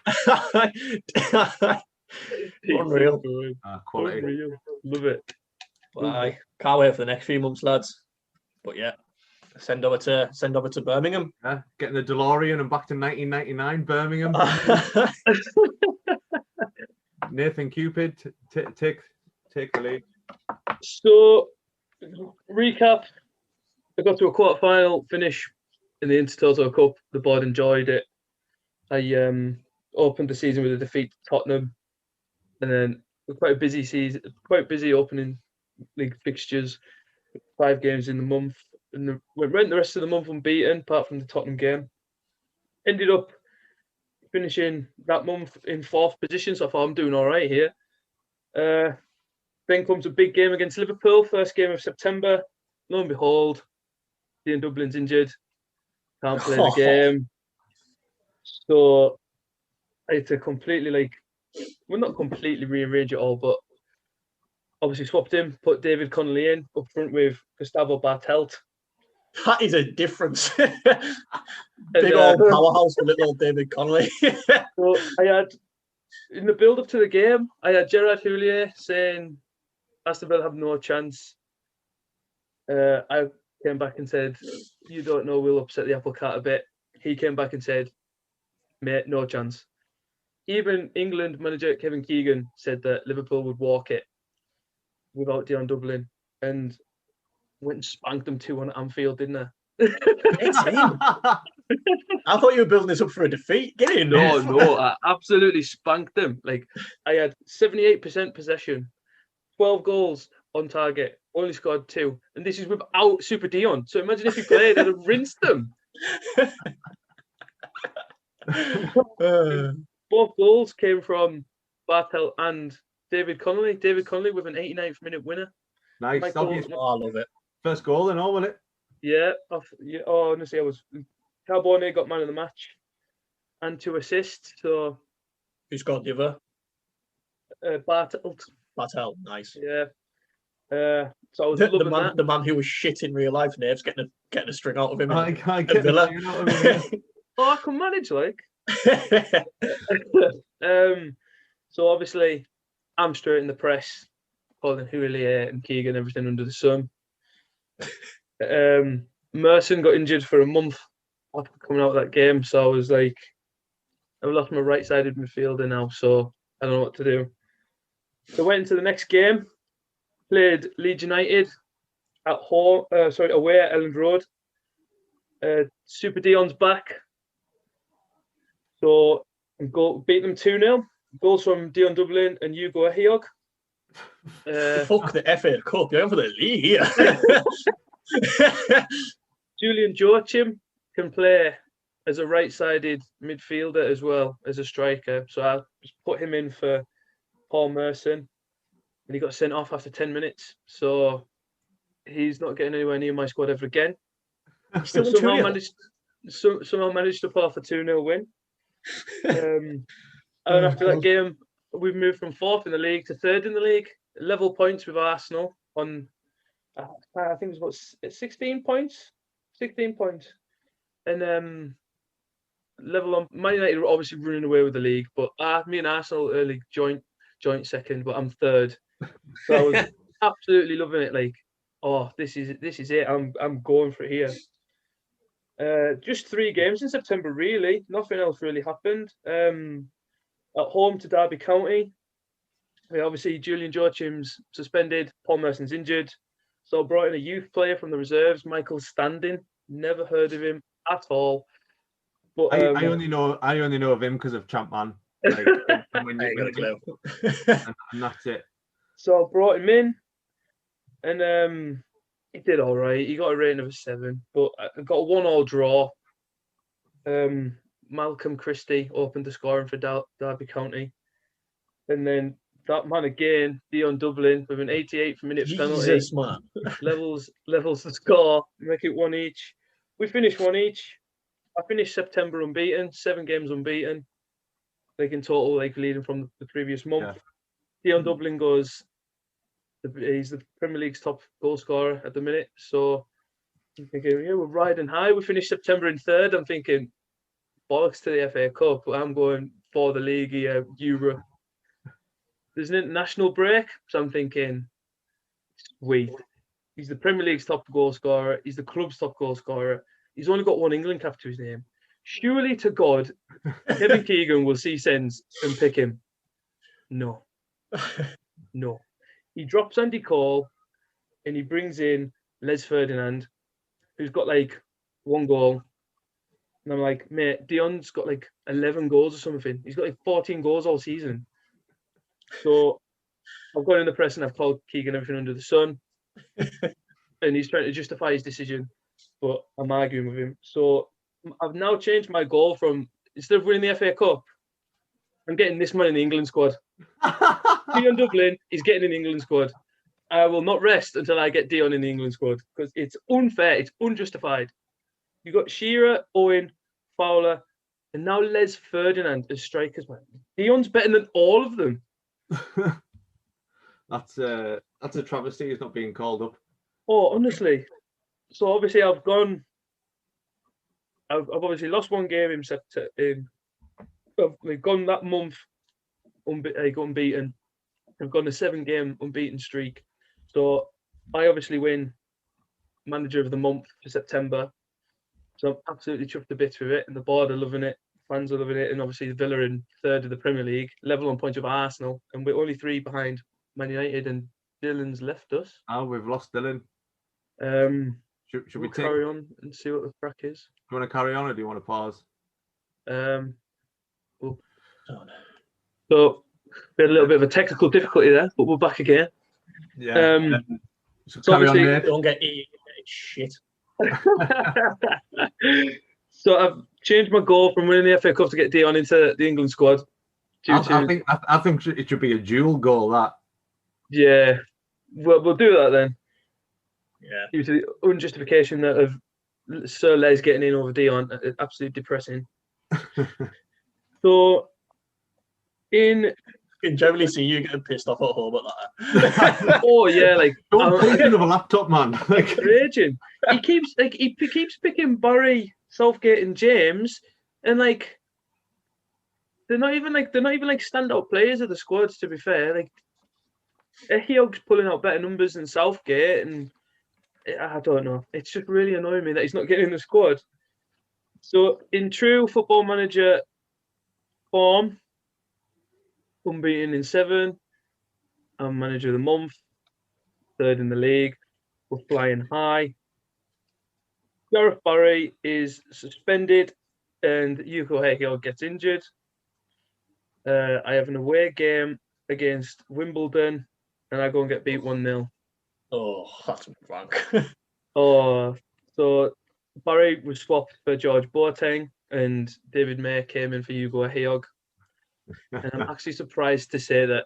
Unreal. Quality. Unreal. Love it. I can't wait for the next few months, lads. But yeah, send over to Birmingham. Yeah, getting the DeLorean and back to 1999, Birmingham. Nathan Cupid, take the lead. So, recap. I got to a quarter-final finish in the Intertoto Cup. The board enjoyed it. I opened the season with a defeat to Tottenham, and then quite a busy season, quite busy opening league fixtures. 5 games in the month, and went the rest of the month unbeaten, apart from the Tottenham game. Ended up finishing that month in 4th position, so I thought I'm doing all right here. Then comes a big game against Liverpool, first game of September. Lo and behold, Ian Dublin's injured, can't play the game. So I had to completely not completely rearrange it all, but obviously swapped him, put David Connolly in up front with Gustavo Bartelt. That is a difference. Big old powerhouse for little old David Connolly. So I had, in the build-up to the game, I had Gerard Houllier saying Aston Villa have no chance. I came back and said, you don't know, we'll upset the apple cart a bit. He came back and said, mate, no chance. Even England manager Kevin Keegan said that Liverpool would walk it without Dion Dublin, and went and spanked them 2-1 at Anfield, didn't I? I thought you were building this up for a defeat. Get in. No, I absolutely spanked them. Like, I had 78% possession, 12 goals on target, only scored 2, and this is without Super Dion. So imagine if he played, I'd have rinsed them. Both goals came from Bartel and David Connolly. David Connolly with an 89th minute winner. Nice. I love it. First goal and all, wasn't it? Yeah. Honestly, Carbone got man of the match and 2 assists. So Who's got the other? Bartel, nice. Yeah. So I was the man who was shit in real life. Nave's getting a string out of him. I can't get Villa. I can manage So obviously, I'm straight in the press, calling Houllier and Keegan everything under the sun. Merson got injured for a month after coming out of that game, so I was like, I've lost my right-sided midfielder now, so I don't know what to do. They went into the next game, played Leeds United at home. Away at Elland Road. Super Dion's back, so beat them 2-0. Goals from Dion Dublin and Hugo Ehiog. Fuck the FA Cup. You're going for the league here. Julian Joachim can play as a right-sided midfielder as well as a striker. So I just put him in for Paul Merson, and he got sent off after 10 minutes. So he's not getting anywhere near my squad ever again. Somehow managed to pull off a 2-0 win. And after that game, we've moved from 4th in the league to 3rd in the league. Level points with Arsenal on, I think it was about 16 points. 16 points. And level on. Man United are obviously running away with the league, but me and Arsenal early joint second, but I'm 3rd. So I was absolutely loving it. Like, oh, this is it. I'm going for it here. Just 3 games in September, really. Nothing else really happened. At home to Derby County. Obviously, Julian Joachim's suspended. Paul Merson's injured. So I brought in a youth player from the reserves, Michael Standing. Never heard of him at all. But I only know of him because of Champman. Like, and that's it. So I brought him in, and he did all right. He got a rating of a 7, but I got a 1-1 draw. Malcolm Christie opened the scoring for Derby County, and then that man again, Dion Dublin, with an 88th minute penalty, man. levels the score, make it 1 each. We finished 1 each. I finished September unbeaten, 7 games unbeaten. Like in total, like leading from the previous month. Yeah. Dion Dublin he's the Premier League's top goal scorer at the minute. So I'm thinking, yeah, we're riding high. We finished September in 3rd. I'm thinking, bollocks to the FA Cup. I'm going for the league here, Europe. There's an international break, so I'm thinking, sweet. He's the Premier League's top goal scorer. He's the club's top goal scorer. He's only got 1 England cap to his name. Surely to God, Kevin Keegan will see sense and pick him. No. He drops Andy Cole and he brings in Les Ferdinand, who's got like 1 goal. And I'm like, mate, Dion's got like 11 goals or something. He's got like 14 goals all season. So I've gone in the press and I've called Keegan everything under the sun. And he's trying to justify his decision, but I'm arguing with him. So I've now changed my goal from, instead of winning the FA Cup, I'm getting this man in the England squad. Dion Dublin is getting in the England squad. I will not rest until I get Dion in the England squad because it's unfair. It's unjustified. You've got Shearer, Owen, Fowler, and now Les Ferdinand as strikers, man. Dion's better than all of them. That's a travesty. He's not being called up. Oh, honestly. So obviously I've obviously lost 1 game in September. We've gone that month unbeaten. I've gone a 7-game unbeaten streak. So I obviously win Manager of the Month for September. So I'm absolutely chuffed to bits with it, and the board are loving it. Fans are loving it, and obviously Villa in 3rd of the Premier League, level on points with Arsenal, and we're only 3 behind Man United, and Dylan's left us. Oh, we've lost Dylan. Should we carry on and see what the crack is? Do you want to carry on, or do you want to pause? So we had a little bit of a technical difficulty there, but we're back again. Yeah. So carry on, mate. Don't get shit. So I've changed my goal from winning the FA Cup to get Dion into the England squad. I think it should be a dual goal. That. Yeah, we'll do that then. Yeah. Due to the unjustification that of Sir Les getting in over Dion, absolutely depressing. So, I can generally see you getting pissed off at home at that. Oh yeah, like don't pick another laptop, man. Like raging. He keeps picking Barry, Southgate, and James, and like they're not even like standout players of the squads. To be fair, like Ehiog's pulling out better numbers than Southgate, and I don't know. It's just really annoying me that he's not getting in the squad. So in true Football Manager form, unbeaten in 7, I'm manager of the month, 3rd in the league. We're flying high. Gareth Barry is suspended and Yuko Heikyo gets injured. I have an away game against Wimbledon and I go and get beat 1-0. Oh, that's rank. Oh, so Barry was swapped for George Boateng and David May came in for Yugo Heog. And I'm actually surprised to say that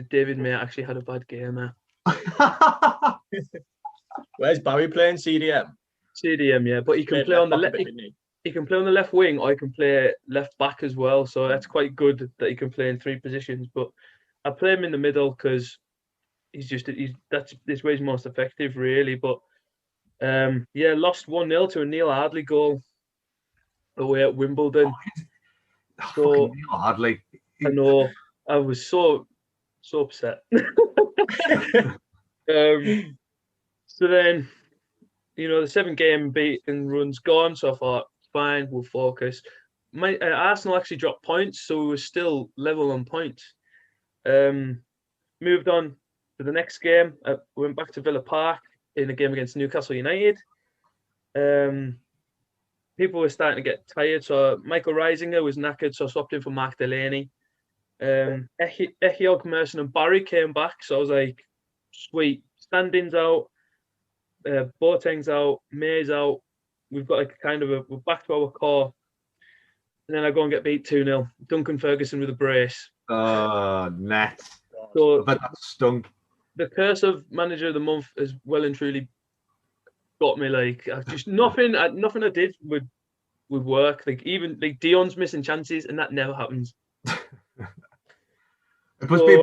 David May actually had a bad game there. Where's Barry playing? CDM? CDM, yeah, but he can play on the left. He can play on the left wing, or he can play left back as well. So that's quite good that he can play in 3 positions. But I play him in the middle because that's this way he's most effective, really. But lost 1-0 to a Neil Hardley goal away at Wimbledon. So Neil Hardley. I know. I was so upset. So then, the 7-game beaten run's gone. So I thought, fine, we'll focus. Arsenal actually dropped points, so we were still level on points. Moved on to the next game. Went back to Villa Park in a game against Newcastle United. People were starting to get tired, so Michael Reisinger was knackered, so I swapped in for Mark Delaney. Echiog, Merson and Barry came back, so I was like, sweet. Standing's out, Boateng's out, May's out. We've got we're back to our core. And then I go and get beat 2-0. Duncan Ferguson with a brace. Net. So I bet that stunk. The curse of manager of the month has well and truly got me. Like, nothing I did would work. Like, even Dion's missing chances, and that never happens. It must be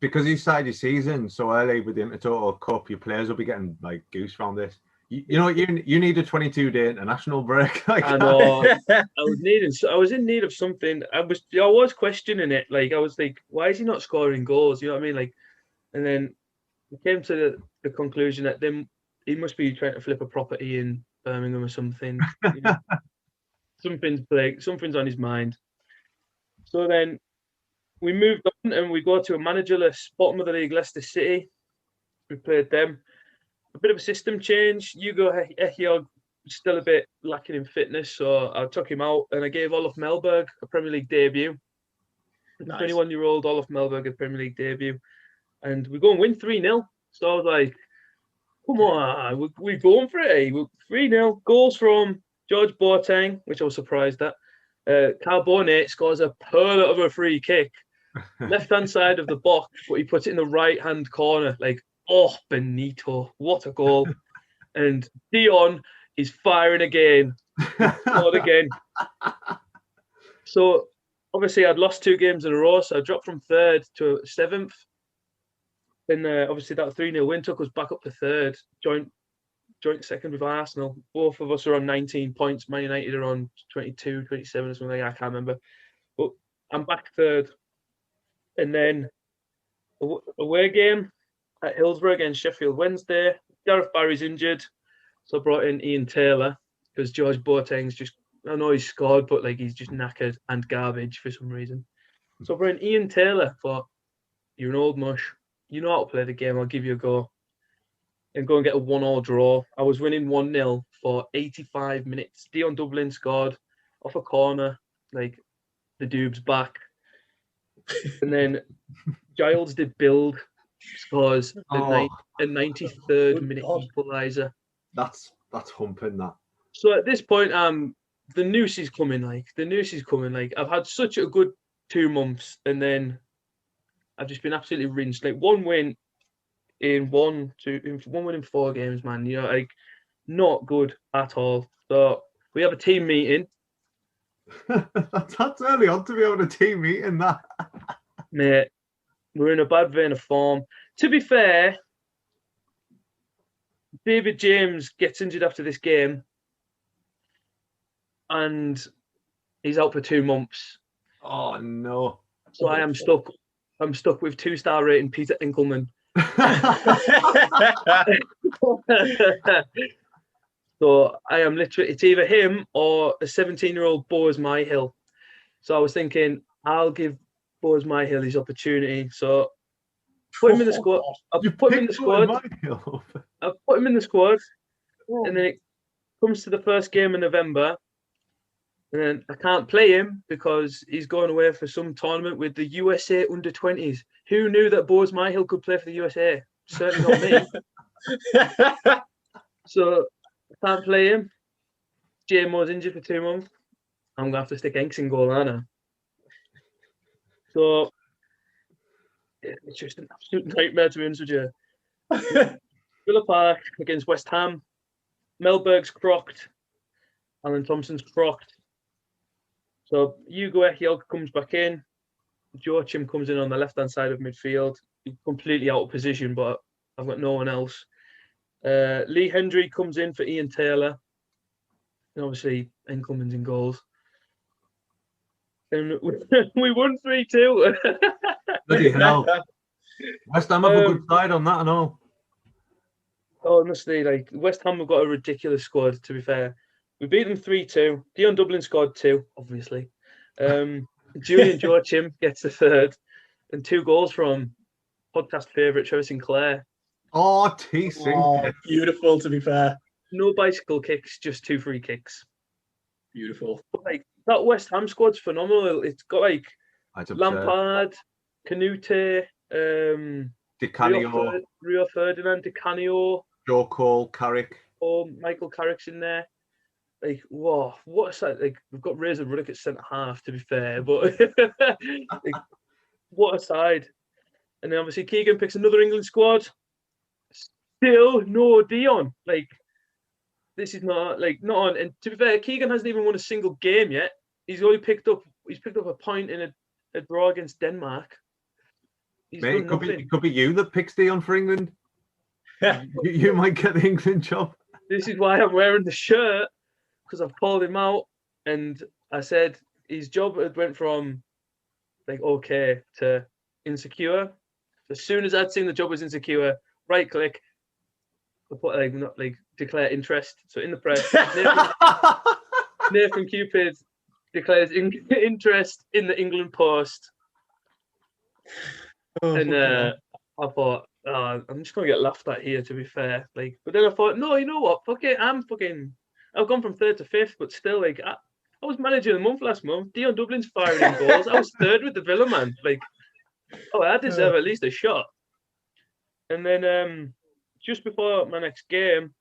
because you started your season so early with the Intertoto Cup. Your players will be getting like goose around this. You need a 22-day international break. I know. I was in need of something. I was questioning it. Like, I was like, why is he not scoring goals? You know what I mean? Like, and then we came to the conclusion that he must be trying to flip a property in Birmingham or something. Something's on his mind. So then we moved on and we go to a managerless bottom of the league, Leicester City. We played them. A bit of a system change. Hugo Echiog still a bit lacking in fitness, so I took him out and I gave Olaf Melberg a Premier League debut. Nice. 21-year-old Olaf Melberg a Premier League debut. And we go and win 3-0. So I was like, come on, we're going for it. 3-0. Goals from George Boateng, which I was surprised at. Carbone scores a pearl of a free kick. Left-hand side of the box, but he puts it in the right-hand corner. Like, oh, Benito, what a goal. And Dion is firing again. Scored again. So, obviously, I'd lost 2 games in a row, so I dropped from 3rd to 7th. Then, obviously, that 3-0 win took us back up to 3rd, joint 2nd with Arsenal. Both of us are on 19 points. Man United are on 22, 27 or something like that. I can't remember. But I'm back 3rd. And then, away game at Hillsborough against Sheffield Wednesday. Gareth Barry's injured, so I brought in Ian Taylor because George Boateng's I know he's scored, but like he's just knackered and garbage for some reason. So I brought in Ian Taylor. Thought, you're an old mush. You know how to play the game. I'll give you a go. And go and get a 1-1 draw. I was winning 1-0 for 85 minutes. Dion Dublin scored off a corner, like the dude's back. And then Giles did build. Scores a 93rd minute equaliser. That's humping that. So at this point, the noose is coming. Like I've had such a good 2 months, and then I've just been absolutely rinsed. Like 1 win in 1 win in 4 games, man. Like not good at all. So we have a team meeting. That's early on to be able to team meeting that. Mate. We're in a bad vein of form. To be fair, David James gets injured after this game and he's out for 2 months. Oh, no. So I am stuck. I'm stuck with 2-star rating Peter Enkelman. So I am literally, it's either him or a 17-year-old Boaz Myhill. So I was thinking, I'll give Boaz Myhill his opportunity. So put him in the squad. I've You put him in the picked Owen squad. Michael. I've put him in the squad, and then it comes to the first game in November, and then I can't play him because he's going away for some tournament with the USA under-20s. Who knew that Boaz Myhill could play for the USA? Certainly not me. So I can't play him. JMO's injured for 2 months. I'm going to have to stick Enks in goal, aren't I? So it's just an absolute nightmare, to be honest with you. Villa Park against West Ham. Melberg's crocked. Alan Thompson's crocked. So Hugo Echiel comes back in. Joachim comes in on the left-hand side of midfield. He's completely out of position, but I've got no one else. Lee Hendry comes in for Ian Taylor. And obviously, Enkelman's in goals. And we won 3-2. Bloody hell. West Ham have a good side on that and all. Honestly, like West Ham have got a ridiculous squad, to be fair. We beat them 3-2. Dion Dublin scored 2, obviously. Julian Joachim gets the 3rd. And 2 goals from podcast favourite Trevor Sinclair. Oh, teasing. Oh, beautiful, to be fair. No bicycle kicks, just 2 free kicks. Beautiful. But, like, that West Ham squad's phenomenal. It's got like Lampard, Canute, Di Canio, Rio Ferdinand, Di Canio, Joe Cole, Carrick. Oh, Michael Carrick's in there. Like, whoa, what a side. Like, we've got Razor Ruddock at centre half, to be fair, but like, what a side. And then obviously Keegan picks another England squad. Still no Dion. Like, this is not on. And to be fair, Keegan hasn't even won a single game yet. He's picked up a point in a draw against Denmark. Mate, it could be you that picks Dion for England. you might get the England job. This is why I'm wearing the shirt, because I've called him out and I said his job went from like okay to insecure. As soon as I'd seen the job was insecure, right click, declare interest. So in the press, Nathan Cupid declares interest in the England Post. And I thought, I'm just gonna get laughed at here, to be fair. Like, but then I thought, no, you know what? Fuck it, I've gone from 3rd to 5th, but still, like, I was manager of the month last month. Dion Dublin's firing in goals. I was 3rd with the Villa, man. Like, I deserve at least a shot. And then just before my next game,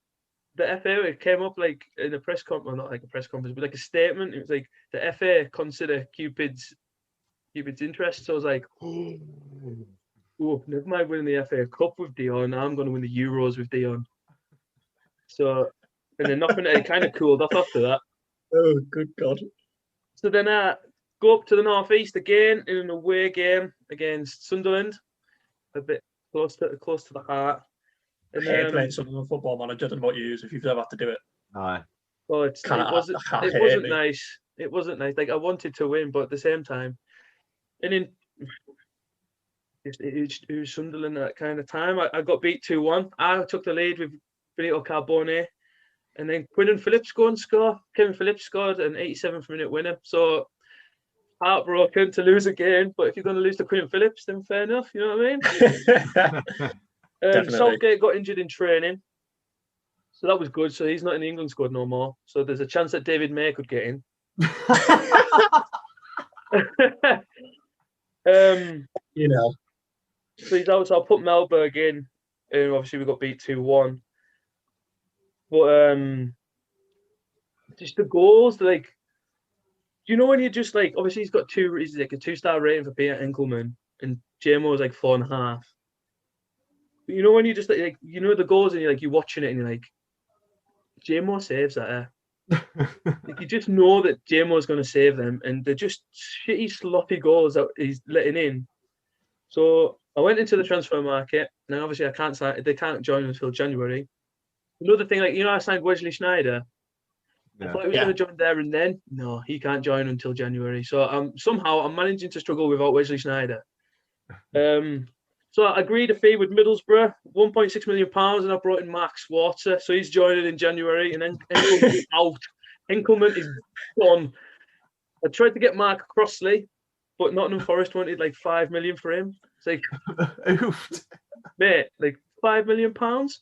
the FA came up like in a press conference, well, not like a press conference, but like a statement. It was like the FA consider Cupid's interest. So I was like, oh, never mind winning the FA Cup with Dion. I'm going to win the Euros with Dion. So, and then nothing. It kind of cooled off after that. Oh, good God. So then I go up to the northeast again in an away game against Sunderland, a bit close to the heart. And I hate playing something on Football Manager than what you use if you've ever had to do it. Aye. Oh, it wasn't nice. It wasn't nice. Like, I wanted to win, but at the same time, and then it was Sunderland at that kind of time. I got beat 2-1. I took the lead with Benito Carbone, and then Quinn and Phillips go and score. Kevin Phillips scored an 87th minute winner. So heartbroken to lose again, but if you're going to lose to Quinn and Phillips, then fair enough. You know what I mean? Southgate got injured in training, so that was good. So he's not in the England squad no more. So there's a chance that David May could get in. You know. So he's out. So I'll put Melberg in. Obviously we got beat 2-1. But just the goals, like, do you know when you just like, obviously he's got he's like a 2-star rating for Peter Enkelman, and JMO is like 4.5. But you know when you just like you know the goals and you're watching it and you're like, JMO saves that. Like, you just know that JMO is going to save them, and they're just shitty, sloppy goals that he's letting in. So I went into the transfer market, and obviously they can't join until January. Another thing, like, you know, I signed Wesley Sneijder. I thought he was going to join there and then. No, he can't join until January. So somehow I'm managing to struggle without Wesley Sneijder. So I agreed a fee with Middlesbrough, £1.6 million, and I brought in Mark Schwarzer. So he's joining in January, and then Enkelman is out. Enkelman is gone. I tried to get Mark Crossley, but Nottingham Forest wanted like 5 million for him. It's like, Oofed. mate, like £5 million,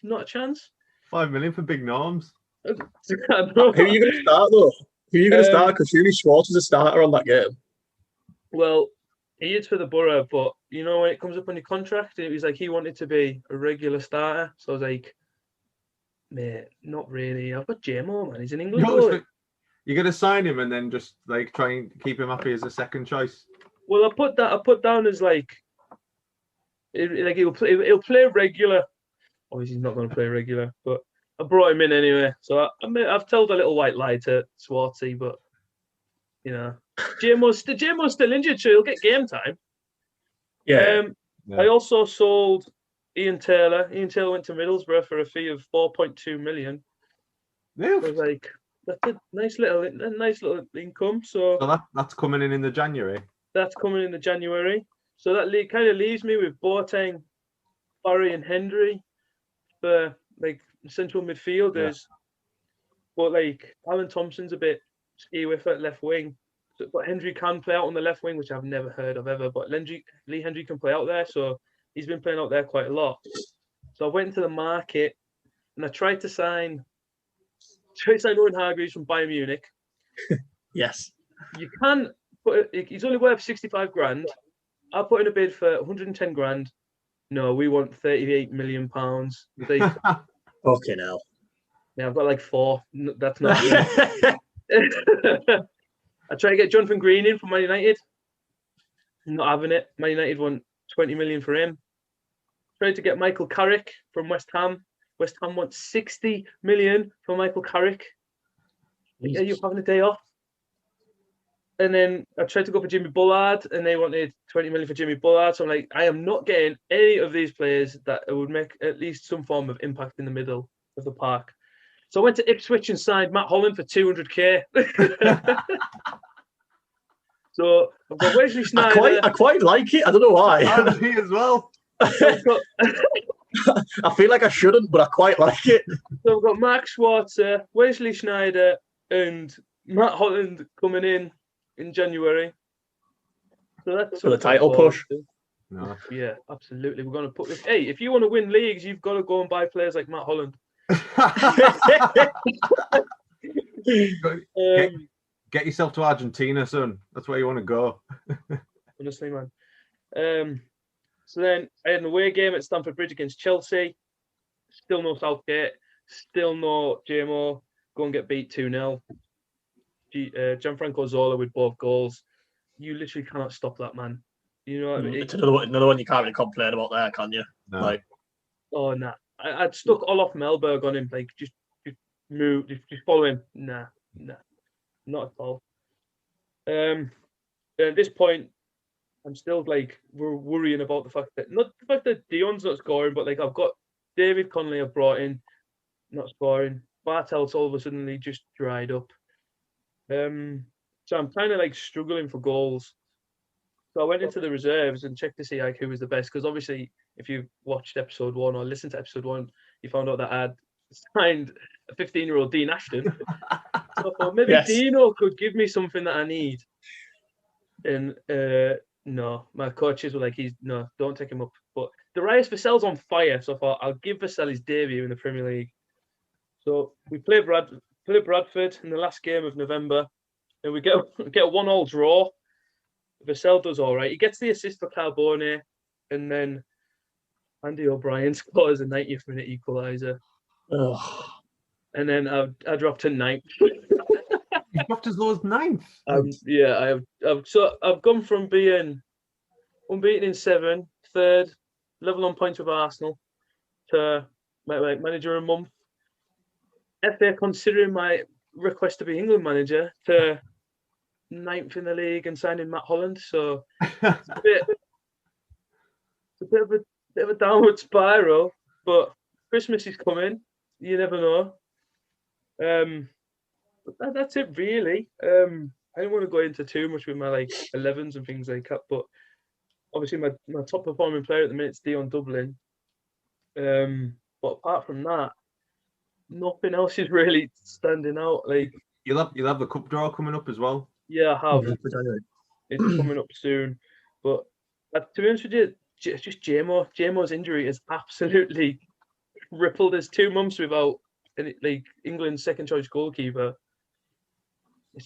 not a chance. 5 million for big norms. Who are you going to start though? Who are you going to start? Because surely Schwartz is a starter on that game. Well, he is for the Borough, but you know when it comes up on your contract, it was like he wanted to be a regular starter. So I was like, mate, not really. I've got JMO, man. He's in England. You're going to sign him and then just like try and keep him happy as a second choice. Well, I put down as like he'll play regular. Obviously, he's not going to play regular, but I brought him in anyway. So I've told a little white lie to Swarty, but you know, JMO's still injured, so he'll get game time. Yeah. I also sold Ian Taylor. Ian Taylor went to Middlesbrough for a fee of 4.2 million. Yeah. I was like, that's a nice little income. So that's coming in the January. That's coming in the January. So that kind of leaves me with Boateng, Barry, and Hendry for like central midfielders. Yeah. But like Alan Thompson's a bit skewy at left wing. But Hendry can play out on the left wing, which I've never heard of ever. But Lee Hendry can play out there, so he's been playing out there quite a lot. So I went into the market and I tried to sign Owen Hargreaves from Bayern Munich. Yes. You can he's only worth 65 grand. I put in a bid for 110 grand. No, we want 38 million pounds. Okay, now. Yeah, I've got like 4. That's not. I tried to get Jonathan Green in from Man United. Not having it. Man United want 20 million for him. Tried to get Michael Carrick from West Ham. West Ham wants 60 million for Michael Carrick. Are you having a day off? And then I tried to go for Jimmy Bullard, and they wanted 20 million for Jimmy Bullard. So I'm like, I am not getting any of these players that would make at least some form of impact in the middle of the park. So I went to Ipswich and signed Matt Holland for 200k. So I've got Wesley Sneijder. I quite like it. I don't know why. Me as well. I feel like I shouldn't, but I quite like it. So I've got Mark Schwarzer, Wesley Sneijder, and Matt Holland coming in January. So that's for the title push. No. Yeah, absolutely. We're going to put this. Hey, if you want to win leagues, you've got to go and buy players like Matt Holland. Get yourself to Argentina, son. That's where you want to go. Honestly, man. So then I had an away game at Stamford Bridge against Chelsea. Still no Southgate. Still no JMO. Go and get beat 2-0. Gianfranco Zola with both goals. You literally cannot stop that man. You know what I mean? It's another one you can't really complain about there, can you? No. Like, oh nah. I'd stuck Olof Melberg on him. Like just move, just follow him. Nah, not at all. At this point, I'm still like we're worrying about the fact that Dion's not scoring, but like I've got David Connolly I've brought in, not scoring. Bartel's all of a sudden just dried up. So I'm kind of like struggling for goals. So I went into the reserves and checked to see like who was the best, because obviously if you watched episode 1 or listened to episode 1, you found out that I had signed a 15-year-old Dean Ashton. So I thought maybe Dino could give me something that I need. And no, my coaches were like, no, don't take him up. But Darius Vassell's on fire, so I thought I'll give Vassell his debut in the Premier League. So we play Bradford in the last game of November, and we get a 1-1 draw. Vassell does all right. He gets the assist for Carbone, and then Andy O'Brien scores a 90th minute equaliser. And then I dropped to 9th. You dropped as low as 9th? Yeah, I've gone from being unbeaten in 7, 3rd, level on points with Arsenal, to manager a month. FA considering my request to be England manager, to 9th in the league and signing Matt Holland. So it's a bit of a downward spiral. But Christmas is coming. You never know. But that's it really. I don't want to go into too much with my 11s and things like that. But obviously my top performing player at the minute is Dion Dublin. But apart from that, nothing else is really standing out. Like you'll have the cup draw coming up as well. Yeah, I have. It's coming up soon. But to be honest with you, it's just JMO. JMO's injury has absolutely rippled us 2 months without England's second choice goalkeeper.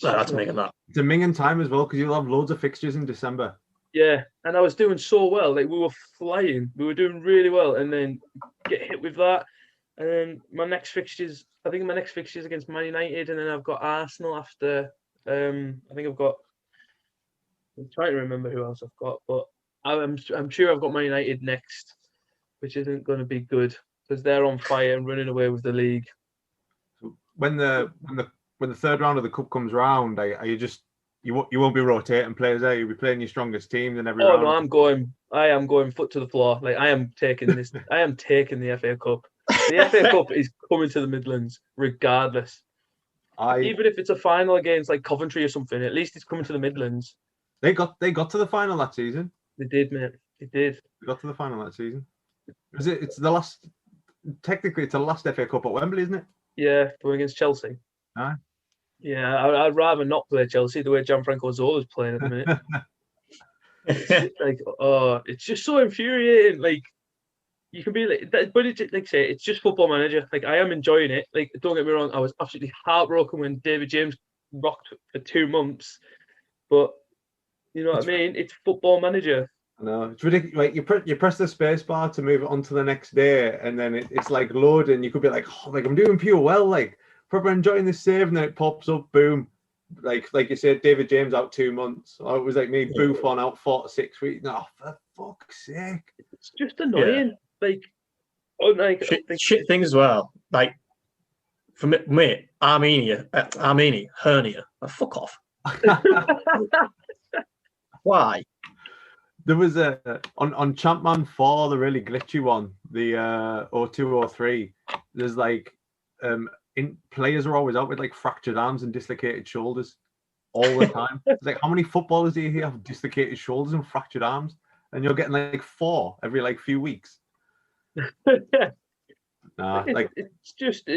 That's making that. It's a minging time as well because you'll have loads of fixtures in December. Yeah, and I was doing so well. We were flying. We were doing really well, and then get hit with that. And then my next fixtures against Man United, and then I've got Arsenal after. I'm trying to remember who else I've got, but I'm sure I've got Man United next, which isn't going to be good because they're on fire and running away with the league. When the third round of the cup comes round, are you just you won't be rotating players there? You'll be playing your strongest teams in every round. No, I am going foot to the floor. I am taking this. I am taking the FA Cup. The FA Cup is coming to the Midlands regardless. Even if it's a final against Coventry or something, at least it's coming to the Midlands. They got to the final that season. They did, mate. They did. They got to the final that season. It's the last. Technically, it's the last FA Cup at Wembley, isn't it? Yeah, going against Chelsea. Aye. Yeah, I'd rather not play Chelsea the way Gianfranco Zola's playing at the minute. It's just so infuriating. You can be but it's just Football Manager. I am enjoying it. Don't get me wrong, I was absolutely heartbroken when David James rocked for 2 months, but you know what I mean. It's Football Manager. No, it's ridiculous. You press the space bar to move it on to the next day, and then it's loading. You could be I'm doing pure well, proper enjoying this save, and then it pops up, boom. Like you said, David James out 2 months. Or it was me, Buffon out 4 to 6 weeks. No, for fuck's sake. It's just annoying. Shit things as well. For me, Armenia, hernia. Fuck off. Why? There was on Champman 4, the really glitchy one, the 0203. There's players are always out with fractured arms and dislocated shoulders all the time. It's how many footballers do you hear have dislocated shoulders and fractured arms? And you're getting 4 every few weeks. Nah, it's just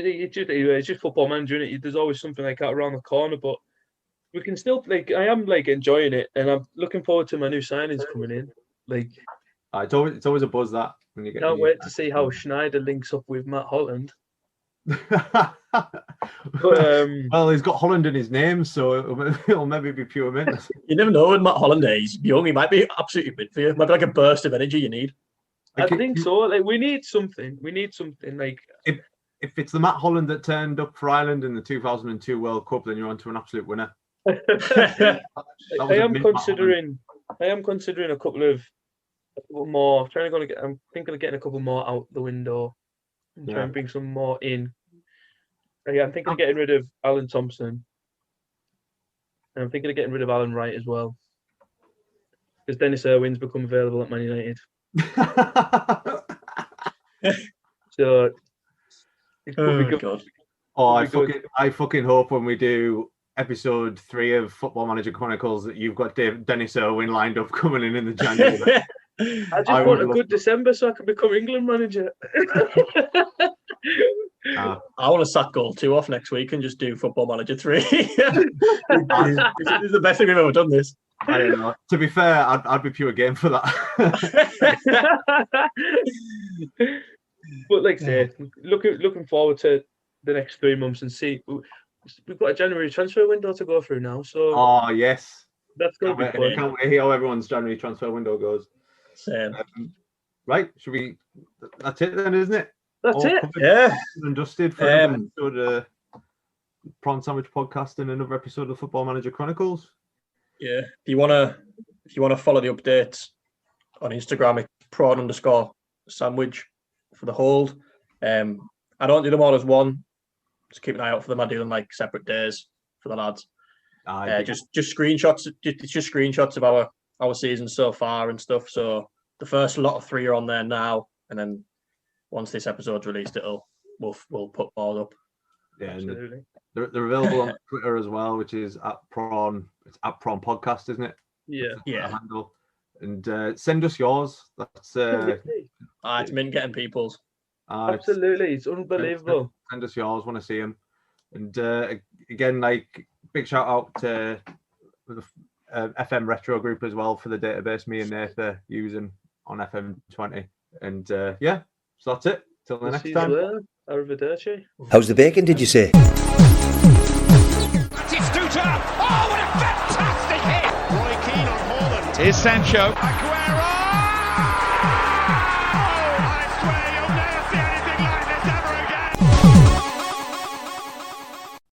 Football Manager, isn't it? There's always something like that around the corner, but we can still I am enjoying it, and I'm looking forward to my new signings coming in. It's always a buzz that when you get. Can't wait to see how Schneider links up with Matt Holland. Well, he's got Holland in his name, so it'll maybe be pure mint. You never know with Matt Holland. He's young. He might be absolutely mint for you. Might be a burst of energy you need. I think so. We need something. If it's the Matt Holland that turned up for Ireland in the 2002 World Cup, then you're on to an absolute winner. I am considering a couple more. I'm thinking of getting a couple more out the window and try and bring some more in. I'm thinking of getting rid of Alan Thompson, and I'm thinking of getting rid of Alan Wright as well, because Dennis Irwin's become available at Man United. So it could be good. God. I fucking hope when we do episode 3 of Football Manager Chronicles that you've got Dennis Irwin lined up coming in the January. I want a good December so I can become England manager. I want to sack goal 2 off next week and just do Football Manager 3. This is the best thing we've ever done. This. I don't know. To be fair, I'd be pure game for that. But I say, looking forward to the next 3 months and see. We've got a January transfer window to go through now, so. Oh yes, that's going to be fun. Can't wait to hear how everyone's January transfer window goes. Same. Right? Should we? That's it then, isn't it? That's it. Yeah. And dusted for another episode of Prawn Sandwich Podcast and another episode of Football Manager Chronicles. Yeah. If you wanna follow the updates on Instagram, it's prawn_sandwich for the hold. I don't do them all as one. Just keep an eye out for them. I do them separate days for the lads. Just screenshots. It's just screenshots of our season so far and stuff. So the first lot of 3 are on there now, and then once this episode's released, we'll put more up. Yeah, absolutely. They're available on Twitter as well, which is @prawn. It's @prawn podcast, isn't it? Yeah. Handle. And send us yours. That's it's mint getting people's. Absolutely, it's unbelievable. Send us yours. Want to see them. And again, big shout out to FM Retro group as well for the database me and Nath are using on FM20. And yeah, so that's it. Till the next time. Arrivederci. How's the bacon, did you say? Batistuta! Oh, what a fantastic hit! Roy Keane on Haaland. Here's Sancho.